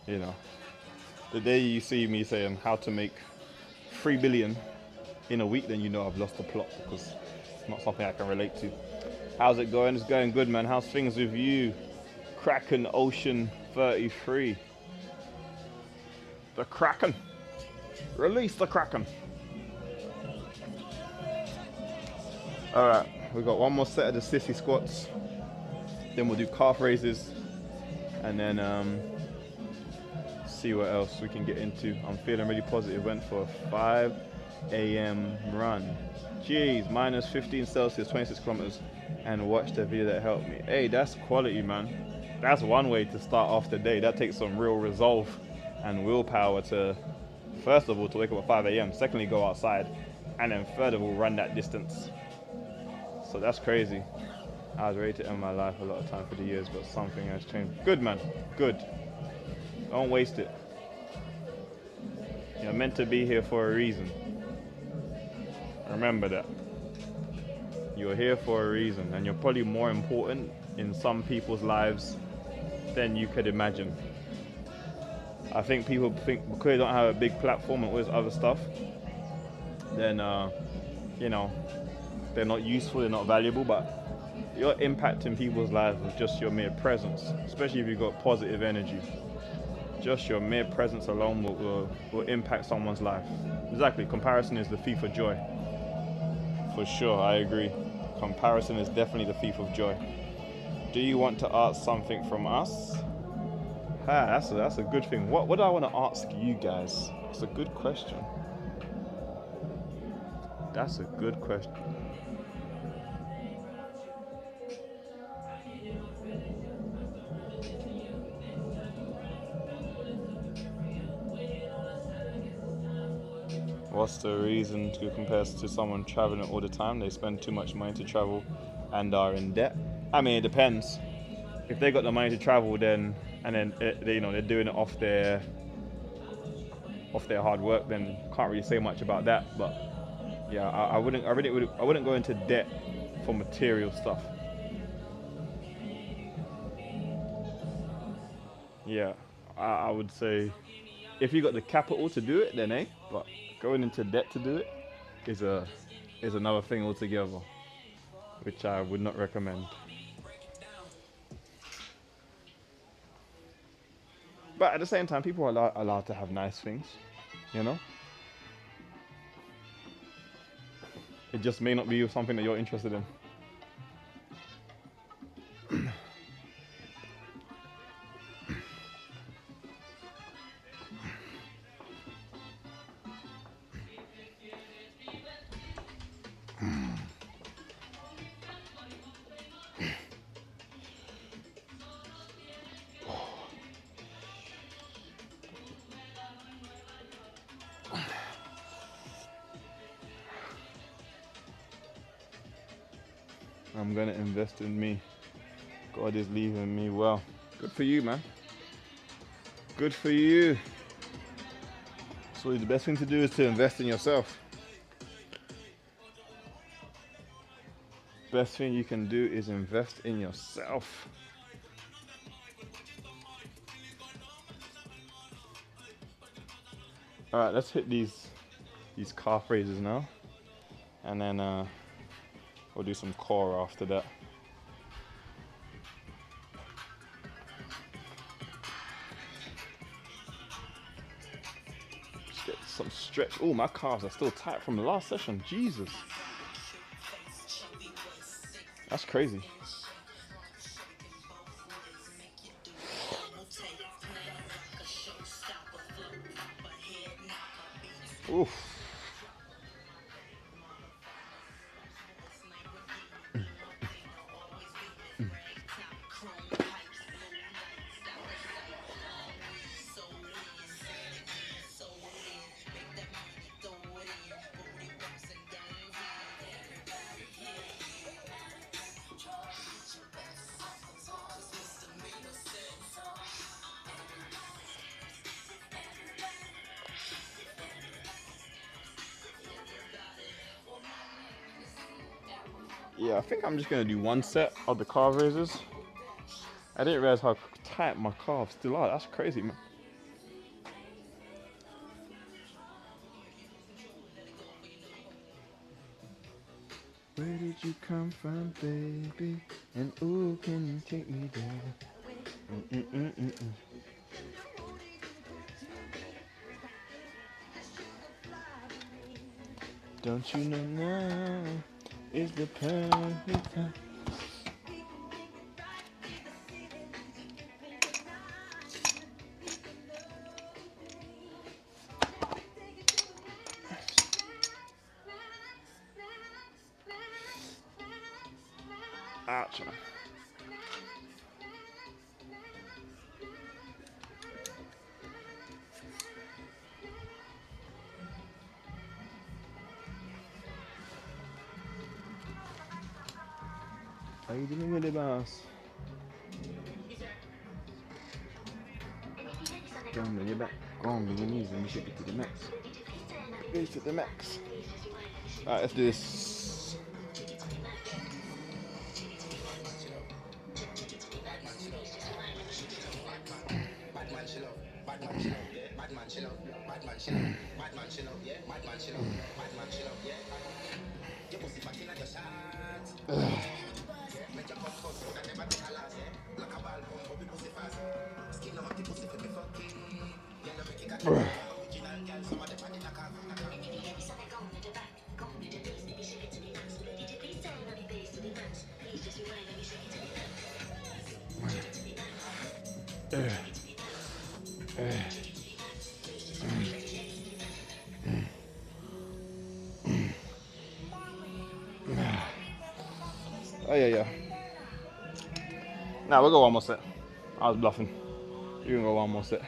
the day you see me saying how to make 3 billion in a week, then you know I've lost the plot because it's not something I can relate to. How's it going? It's going good, man. How's things with you? Kraken Ocean 33. The Kraken. Release the Kraken. Alright, we've got one more set of the sissy squats. Then we'll do calf raises. And then see what else we can get into. I'm feeling really positive. Went for a 5 a.m. run. Jeez, minus 15 Celsius, 26 kilometers. And watched the video that helped me. Hey, that's quality, man. That's one way to start off the day. That takes some real resolve and willpower to, first of all, to wake up at 5 a.m. Secondly, go outside. And then third of all, run that distance. So that's crazy. I was ready to end my life a lot of time for the years, but something has changed. Good, man. Good. Don't waste it. You're meant to be here for a reason. Remember that. You're here for a reason, and you're probably more important in some people's lives than you could imagine. I think people think because they don't have a big platform and all this other stuff, then, you know, they're not useful, they're not valuable, but you're impacting people's lives with just your mere presence, especially if you've got positive energy. Just your mere presence alone will impact someone's life. Exactly, comparison is the thief of joy. For sure, I agree. Comparison is definitely the thief of joy. Do you want to ask something from us? That's a good thing. What do I want to ask you guys? It's a good question. That's a good question. What's the reason to compare to someone traveling all the time? They spend too much money to travel and are in debt. I mean, it depends. If they got the money to travel, then they're doing it off their hard work, then can't really say much about that. But yeah, I wouldn't go into debt for material stuff. Yeah, I would say if you got the capital to do it, then but going into debt to do it is another thing altogether, which I would not recommend. But at the same time, people are allowed to have nice things, you know? It just may not be something that you're interested in. I'm gonna invest in me. God is leaving me well. Good for you, man. Good for you. So the best thing to do is to invest in yourself. Best thing you can do is invest in yourself. All right, let's hit these calf raises now, and then we'll do some core after that. Just get some stretch. Oh, my calves are still tight from the last session. Jesus. That's crazy. Oof. Yeah, I think I'm just gonna do one set of the calf raises. I didn't realize how tight my calves still are. That's crazy, man. Where did you come from, baby? And ooh, can you take me there? Mm-mm-mm-mm-mm. Don't you know now is the perfect time? Ouch. How you doing with the boss? Go on, bring it back. Go on, bring your knees and we should get to the max. Raise to the max. Alright, let's do this. Oh yeah. Nah, we'll go one more set. I was bluffing. You can go one more set.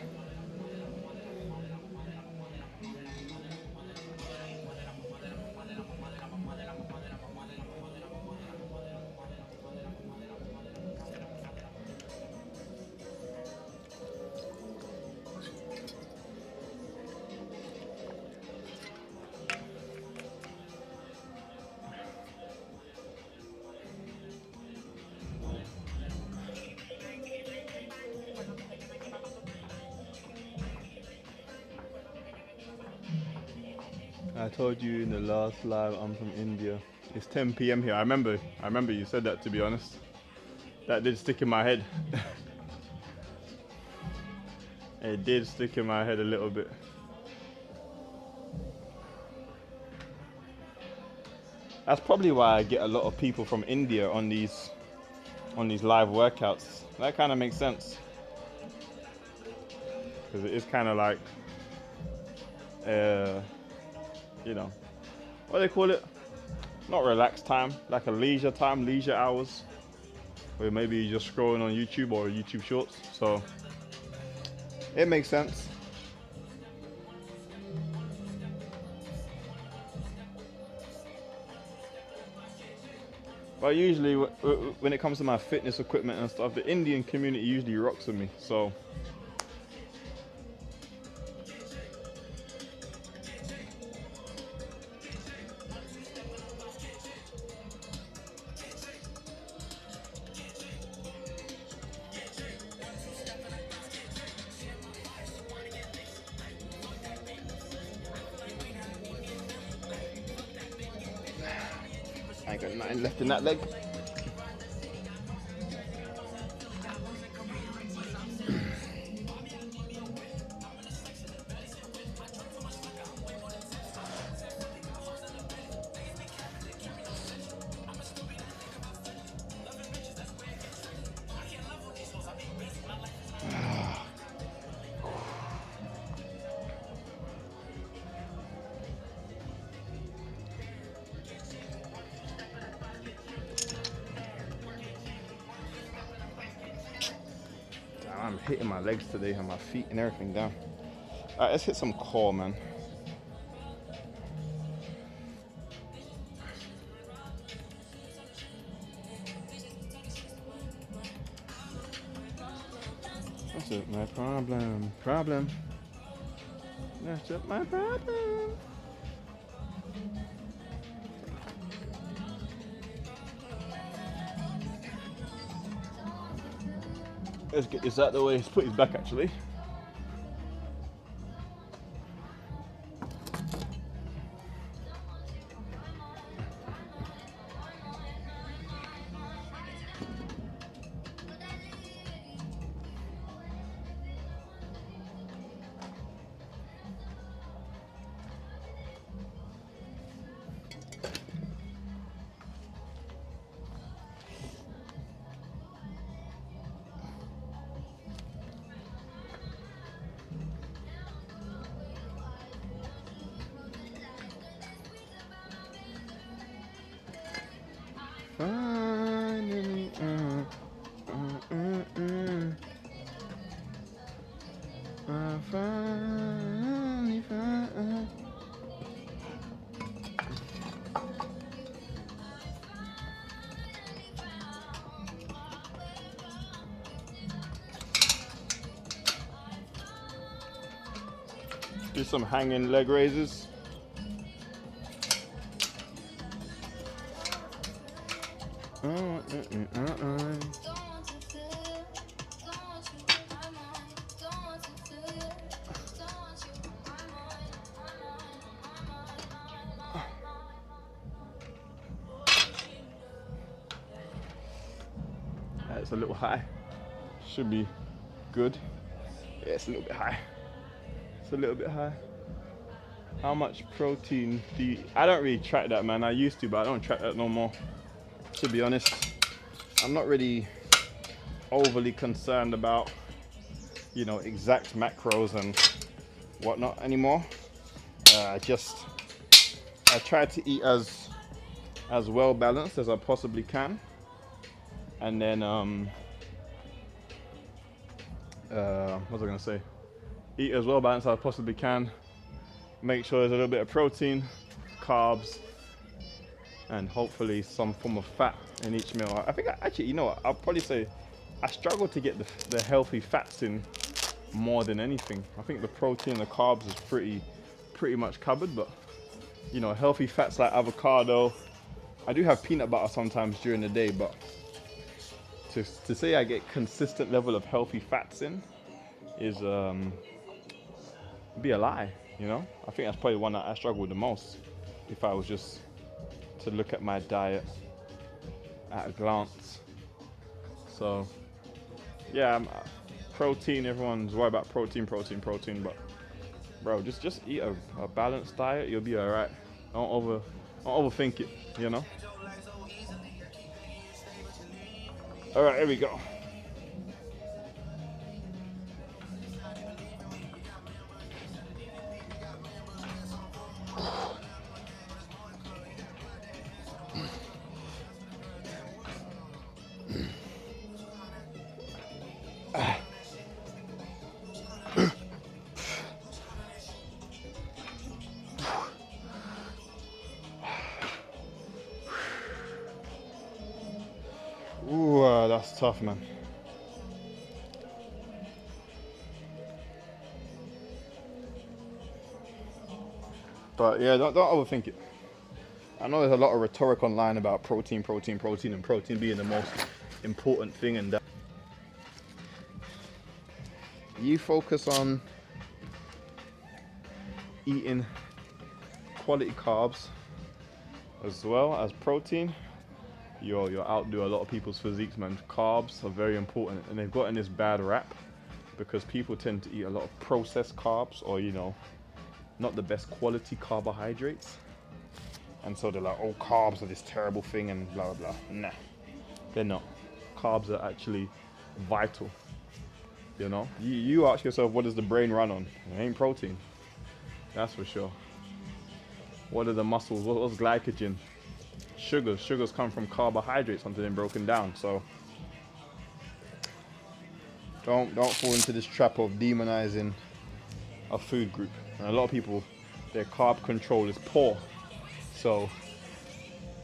I told you in the last live I'm from India. It's 10 p.m. here. I remember you said that, to be honest. That did stick in my head. It did stick in my head a little bit. That's probably why I get a lot of people from India on these live workouts. That kind of makes sense. Because it is kind of like, you know, what do they call it? Not relaxed time, like a leisure time, leisure hours. Where maybe you're just scrolling on YouTube or YouTube Shorts. So, it makes sense. But usually, when it comes to my fitness equipment and stuff, the Indian community usually rocks with me. So, I ain't got nothing left in that leg. I'm hitting my legs today and my feet and everything down. Alright, let's hit some core, man. That's it, my problem. That's it, my problem. Let's get this out of the way. Let's put his back actually. Finally, I finally found. Do some hanging leg raises. It's a little high. Should be good. Yeah, it's a little bit high. It's a little bit high. How much protein do you... I don't really track that, man. I used to, but I don't track that no more. To be honest, I'm not really overly concerned about, you know, exact macros and whatnot anymore. I try to eat as well balanced as I possibly can, and then what was I gonna say? Eat as well balanced as I possibly can. Make sure there's a little bit of protein, carbs, and hopefully some form of fat in each meal. I think actually, you know what, I'll probably say I struggle to get the healthy fats in more than anything. I think the protein and the carbs is pretty much covered, but you know, healthy fats like avocado. I do have peanut butter sometimes during the day, but to say I get consistent level of healthy fats in is be a lie, you know. I think that's probably one that I struggle with the most if I was just to look at my diet at a glance. So yeah, protein, everyone's worried about protein, but bro, just eat a balanced diet, you'll be alright. Don't overthink it, you know. Alright, here we go. Ooh, that's tough, man. But yeah, don't overthink it. I know there's a lot of rhetoric online about protein, and protein being the most important thing, and that you focus on eating quality carbs as well as protein, you'll outdo a lot of people's physiques, man. Carbs are very important, and they've gotten this bad rap because people tend to eat a lot of processed carbs, or you know, not the best quality carbohydrates, and so they're like, oh, carbs are this terrible thing and blah blah blah. Nah, they're not. Carbs are actually vital, you know. You ask yourself, what does the brain run on? It ain't protein, that's for sure. What are the muscles? What's glycogen? Sugars come from carbohydrates until they're broken down. So don't fall into this trap of demonizing a food group. And a lot of people, their carb control is poor, so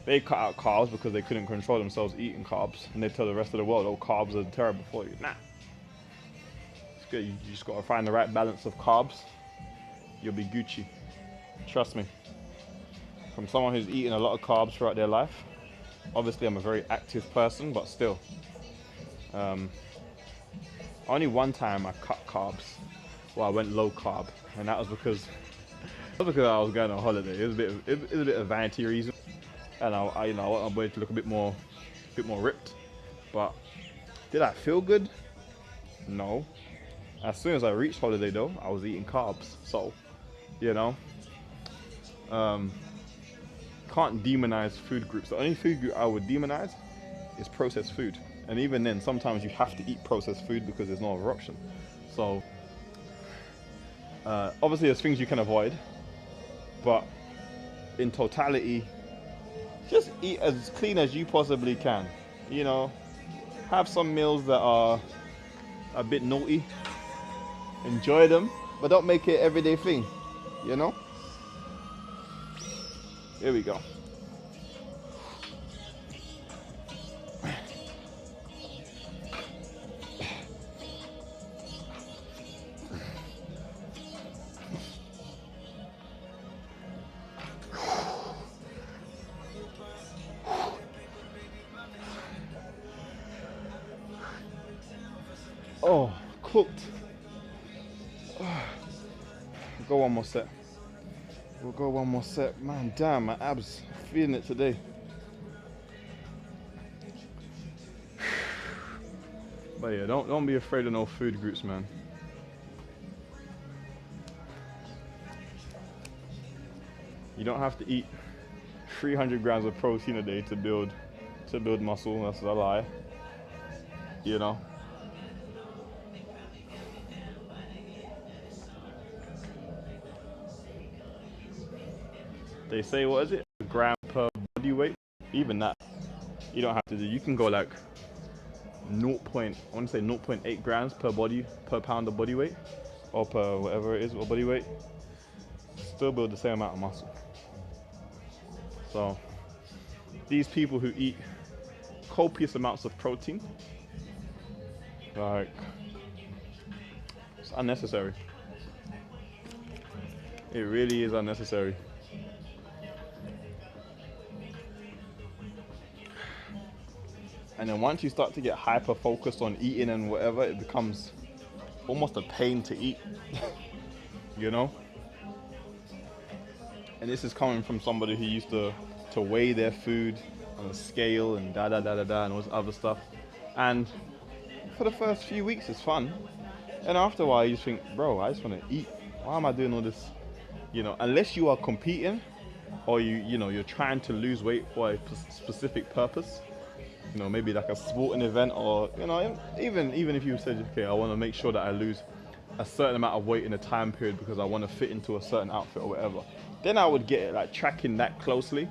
they cut out carbs because they couldn't control themselves eating carbs, and they tell the rest of the world, oh, carbs are terrible for you. Nah, it's good. You just gotta find the right balance of carbs. You'll be Gucci, trust me. From someone who's eaten a lot of carbs throughout their life, obviously I'm a very active person, but still, only one time I cut carbs. Well, I went low carb, and that was because I was going on holiday. It was a bit of vanity reason, and I you know, I want my body to look a bit more ripped. But did I feel good? No. As soon as I reached holiday, though, I was eating carbs. So, you know, can't demonize food groups. The only food group I would demonize is processed food, and even then, sometimes you have to eat processed food because there's no other option. So. Obviously there's things you can avoid, but in totality, just eat as clean as you possibly can. You know, have some meals that are a bit naughty. Enjoy them, but don't make it everyday thing. You know. Here we go. Oh, cooked. Go one more set. We'll go one more set. Man, damn, my abs feeling it today. But yeah, don't be afraid of no food groups, man. You don't have to eat 300 grams of protein a day to build muscle. That's a lie. You know. They say, what is it? A gram per body weight. Even that, you don't have to do. You can go like 0.8 grams per pound of body weight, or per whatever it is, or body weight. Still build the same amount of muscle. So these people who eat copious amounts of protein, like, it's unnecessary. It really is unnecessary. And then once you start to get hyper focused on eating and whatever, it becomes almost a pain to eat. You know? And this is coming from somebody who used to weigh their food on a scale and and all this other stuff. And for the first few weeks it's fun. And after a while you just think, bro, I just want to eat. Why am I doing all this? You know, unless you are competing or you're trying to lose weight for a specific purpose. You know, maybe like a sporting event, or you know, even if you said, okay, I want to make sure that I lose a certain amount of weight in a time period because I want to fit into a certain outfit or whatever, then I would get it, like tracking that closely.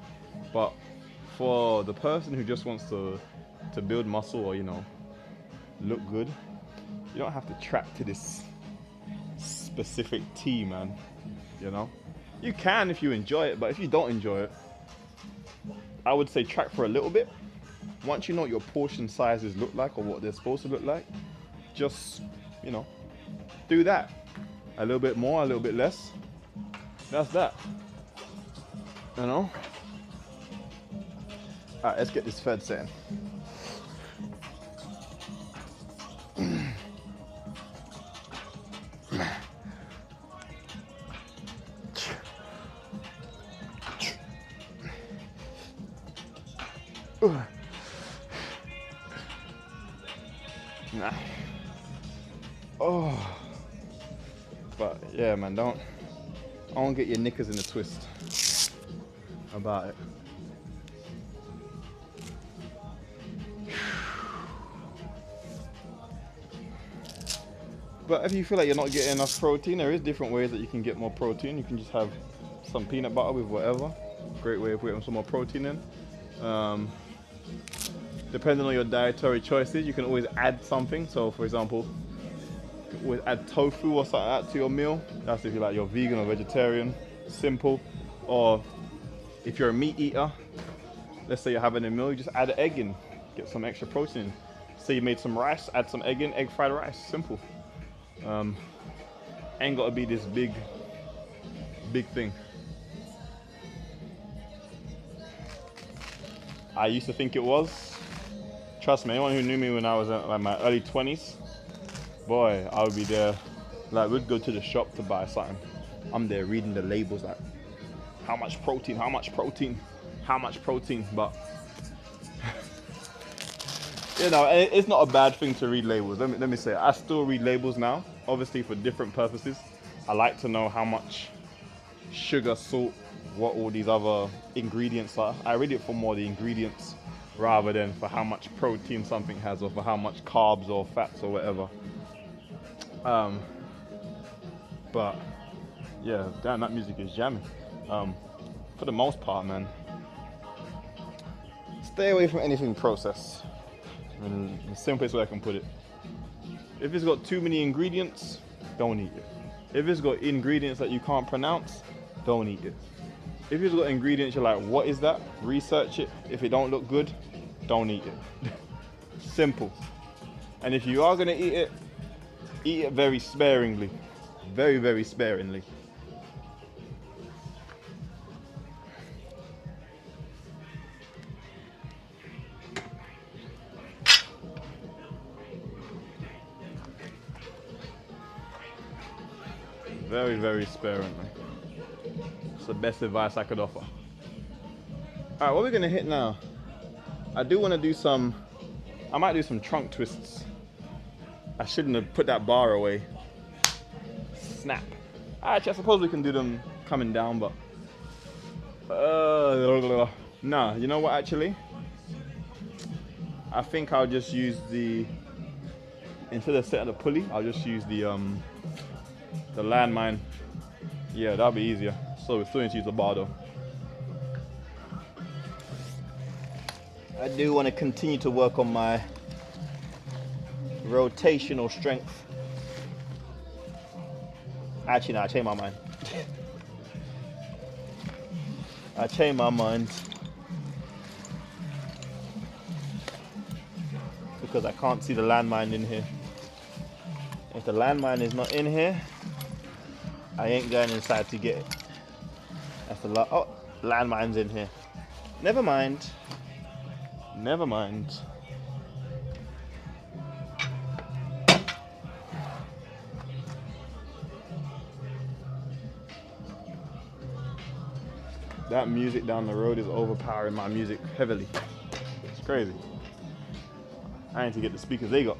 But for the person who just wants to build muscle or, you know, look good, you don't have to track to this specific T, man. You know, you can if you enjoy it, but if you don't enjoy it, I would say track for a little bit. Once you know what your portion sizes look like or what they're supposed to look like, just, you know, do that. A little bit more, a little bit less. That's that. You know? Alright, let's get this fed set in. Nah. Oh. But yeah, man, I won't get your knickers in a twist about it. But if you feel like you're not getting enough protein, there is different ways that you can get more protein. You can just have some peanut butter with whatever. Great way of putting some more protein in. Depending on your dietary choices, you can always add something. So for example, you can always add tofu or something like that to your meal. That's if you're vegan or vegetarian, simple. Or if you're a meat eater, let's say you're having a meal, you just add an egg in, get some extra protein. Say you made some rice, add some egg in, egg fried rice, simple. Ain't gotta be this big thing. I used to think it was. Trust me, anyone who knew me when I was in my early 20s, boy, I would be there. Like, we'd go to the shop to buy something. I'm there reading the labels, like, how much protein, how much protein, how much protein. But, you know, it's not a bad thing to read labels. Let me say, I still read labels now, obviously for different purposes. I like to know how much sugar, salt, what all these other ingredients are. I read it for more the ingredients rather than for how much protein something has or for how much carbs or fats or whatever. But yeah, damn, that music is jamming. For the most part, man, Stay away from anything processed. In the simplest way I can put it. If it's got too many ingredients, don't eat it. If it's got ingredients that you can't pronounce, don't eat it. If it's got ingredients you're like, what is that? Research it. If it don't look good, don't eat it. Simple. And if you are gonna eat it very sparingly. Very, very sparingly. Very, very sparingly. It's the best advice I could offer. Alright, what we're gonna hit now, I do wanna do I might do some trunk twists. I shouldn't have put that bar away. Snap. Actually, I suppose we can do them coming down, but nah, you know what actually? I think I'll just use instead of setting the pulley, I'll just use the landmine. Yeah, that'll be easier. So we still need to use the bar though. I do want to continue to work on my rotational strength. Actually, no, I changed my mind. I changed my mind because I can't see the landmine in here. If the landmine is not in here, I ain't going inside to get it. That's oh, landmine's in here. Never mind. Never mind. That music down the road is overpowering my music heavily. It's crazy. I need to get the speakers they got.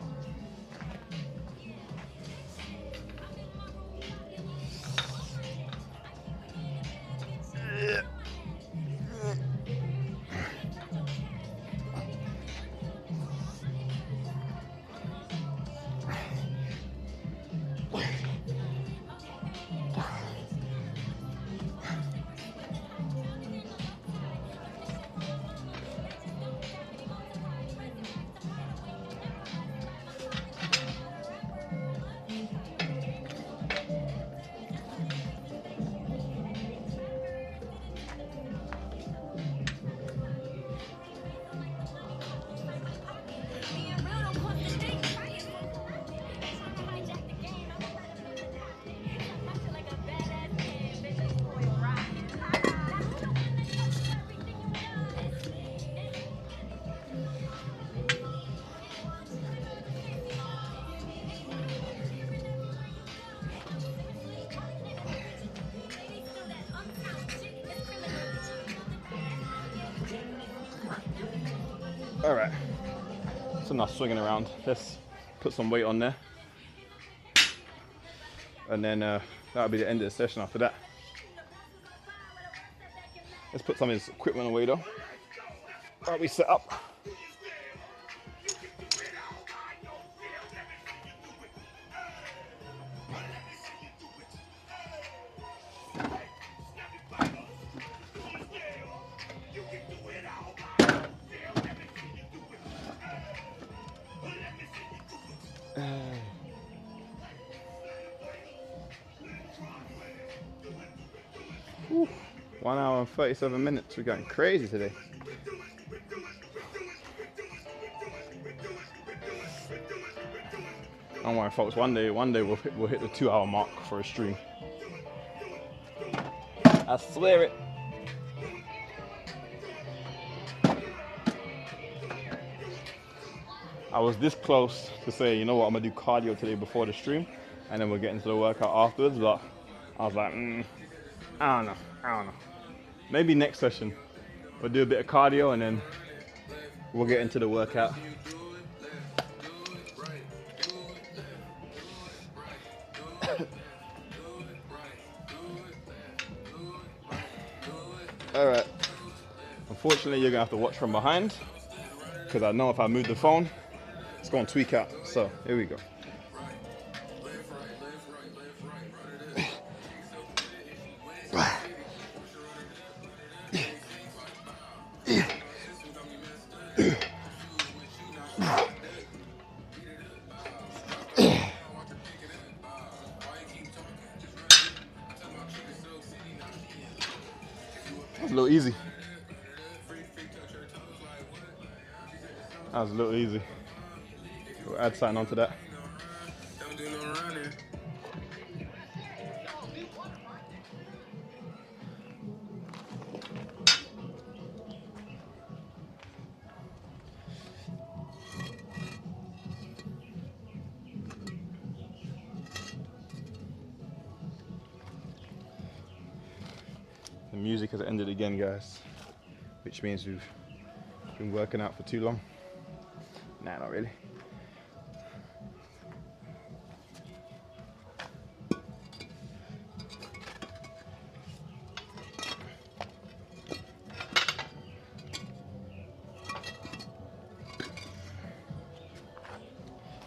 All right, so now swinging around. Let's put some weight on there, and then that'll be the end of the session after that. Let's put some of this equipment away though. All right, we set up. Whew. 1 hour and 37 minutes. We're going crazy today. Don't worry, folks. One day we'll hit the 2 hour mark for a stream. I swear it. I was this close to say, you know what, I'm gonna do cardio today before the stream, and then we'll get into the workout afterwards, but I was like, I don't know. Maybe next session, we'll do a bit of cardio and then we'll get into the workout. All right, unfortunately you're gonna have to watch from behind, because I know if I move the phone, it's gonna tweak out. So here we go. That's a little easy. That was a little easy. We'll add something onto that. The music has ended again, guys, which means we've been working out for too long. Nah, not really.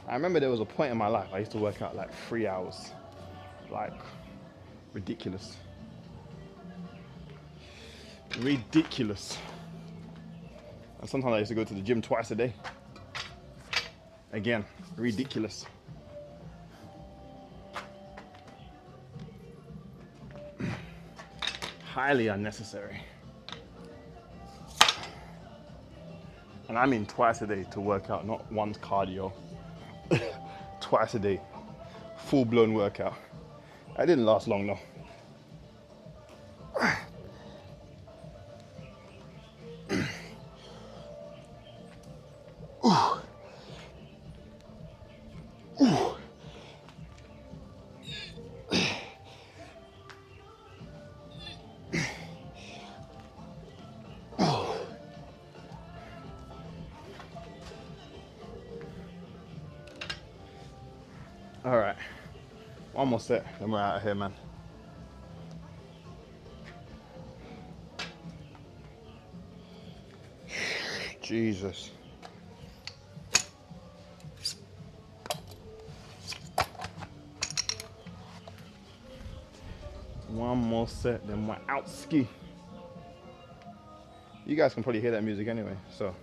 I remember there was a point in my life I used to work out like 3 hours. Like, ridiculous. Ridiculous. And sometimes I used to go to the gym twice a day. Again, ridiculous. Highly unnecessary. And I mean twice a day to work out, not once cardio. Twice a day. Full-blown workout. I didn't last long though. All right, one more set, then we're out of here, man. Jesus. One more set, then we're out ski. You guys can probably hear that music anyway, so.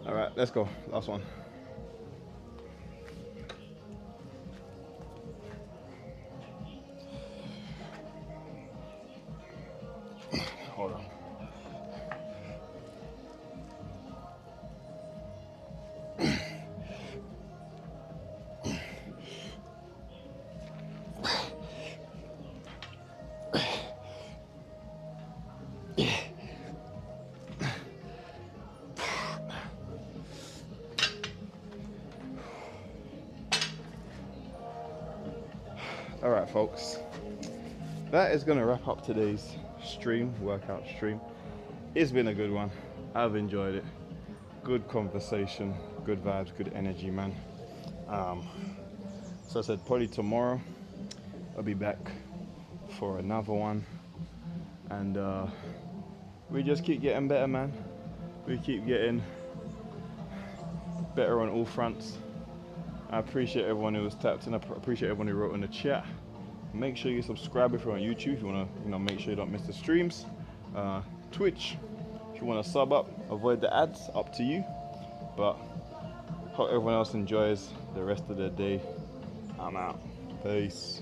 All right, let's go. Last one. Hold on. All right, folks, that is going to wrap up today's workout stream. It's been a good one. I've enjoyed it. Good conversation, good vibes, good energy, man. So I said probably tomorrow I'll be back for another one, and we just keep getting better, man. We keep getting better on all fronts. I appreciate everyone who was tapped in. I appreciate everyone who wrote in the chat. Make sure you subscribe if you're on YouTube. If you want to, make sure you don't miss the streams. Twitch, if you want to sub up, avoid the ads. Up to you. But hope everyone else enjoys the rest of their day. I'm out. Peace.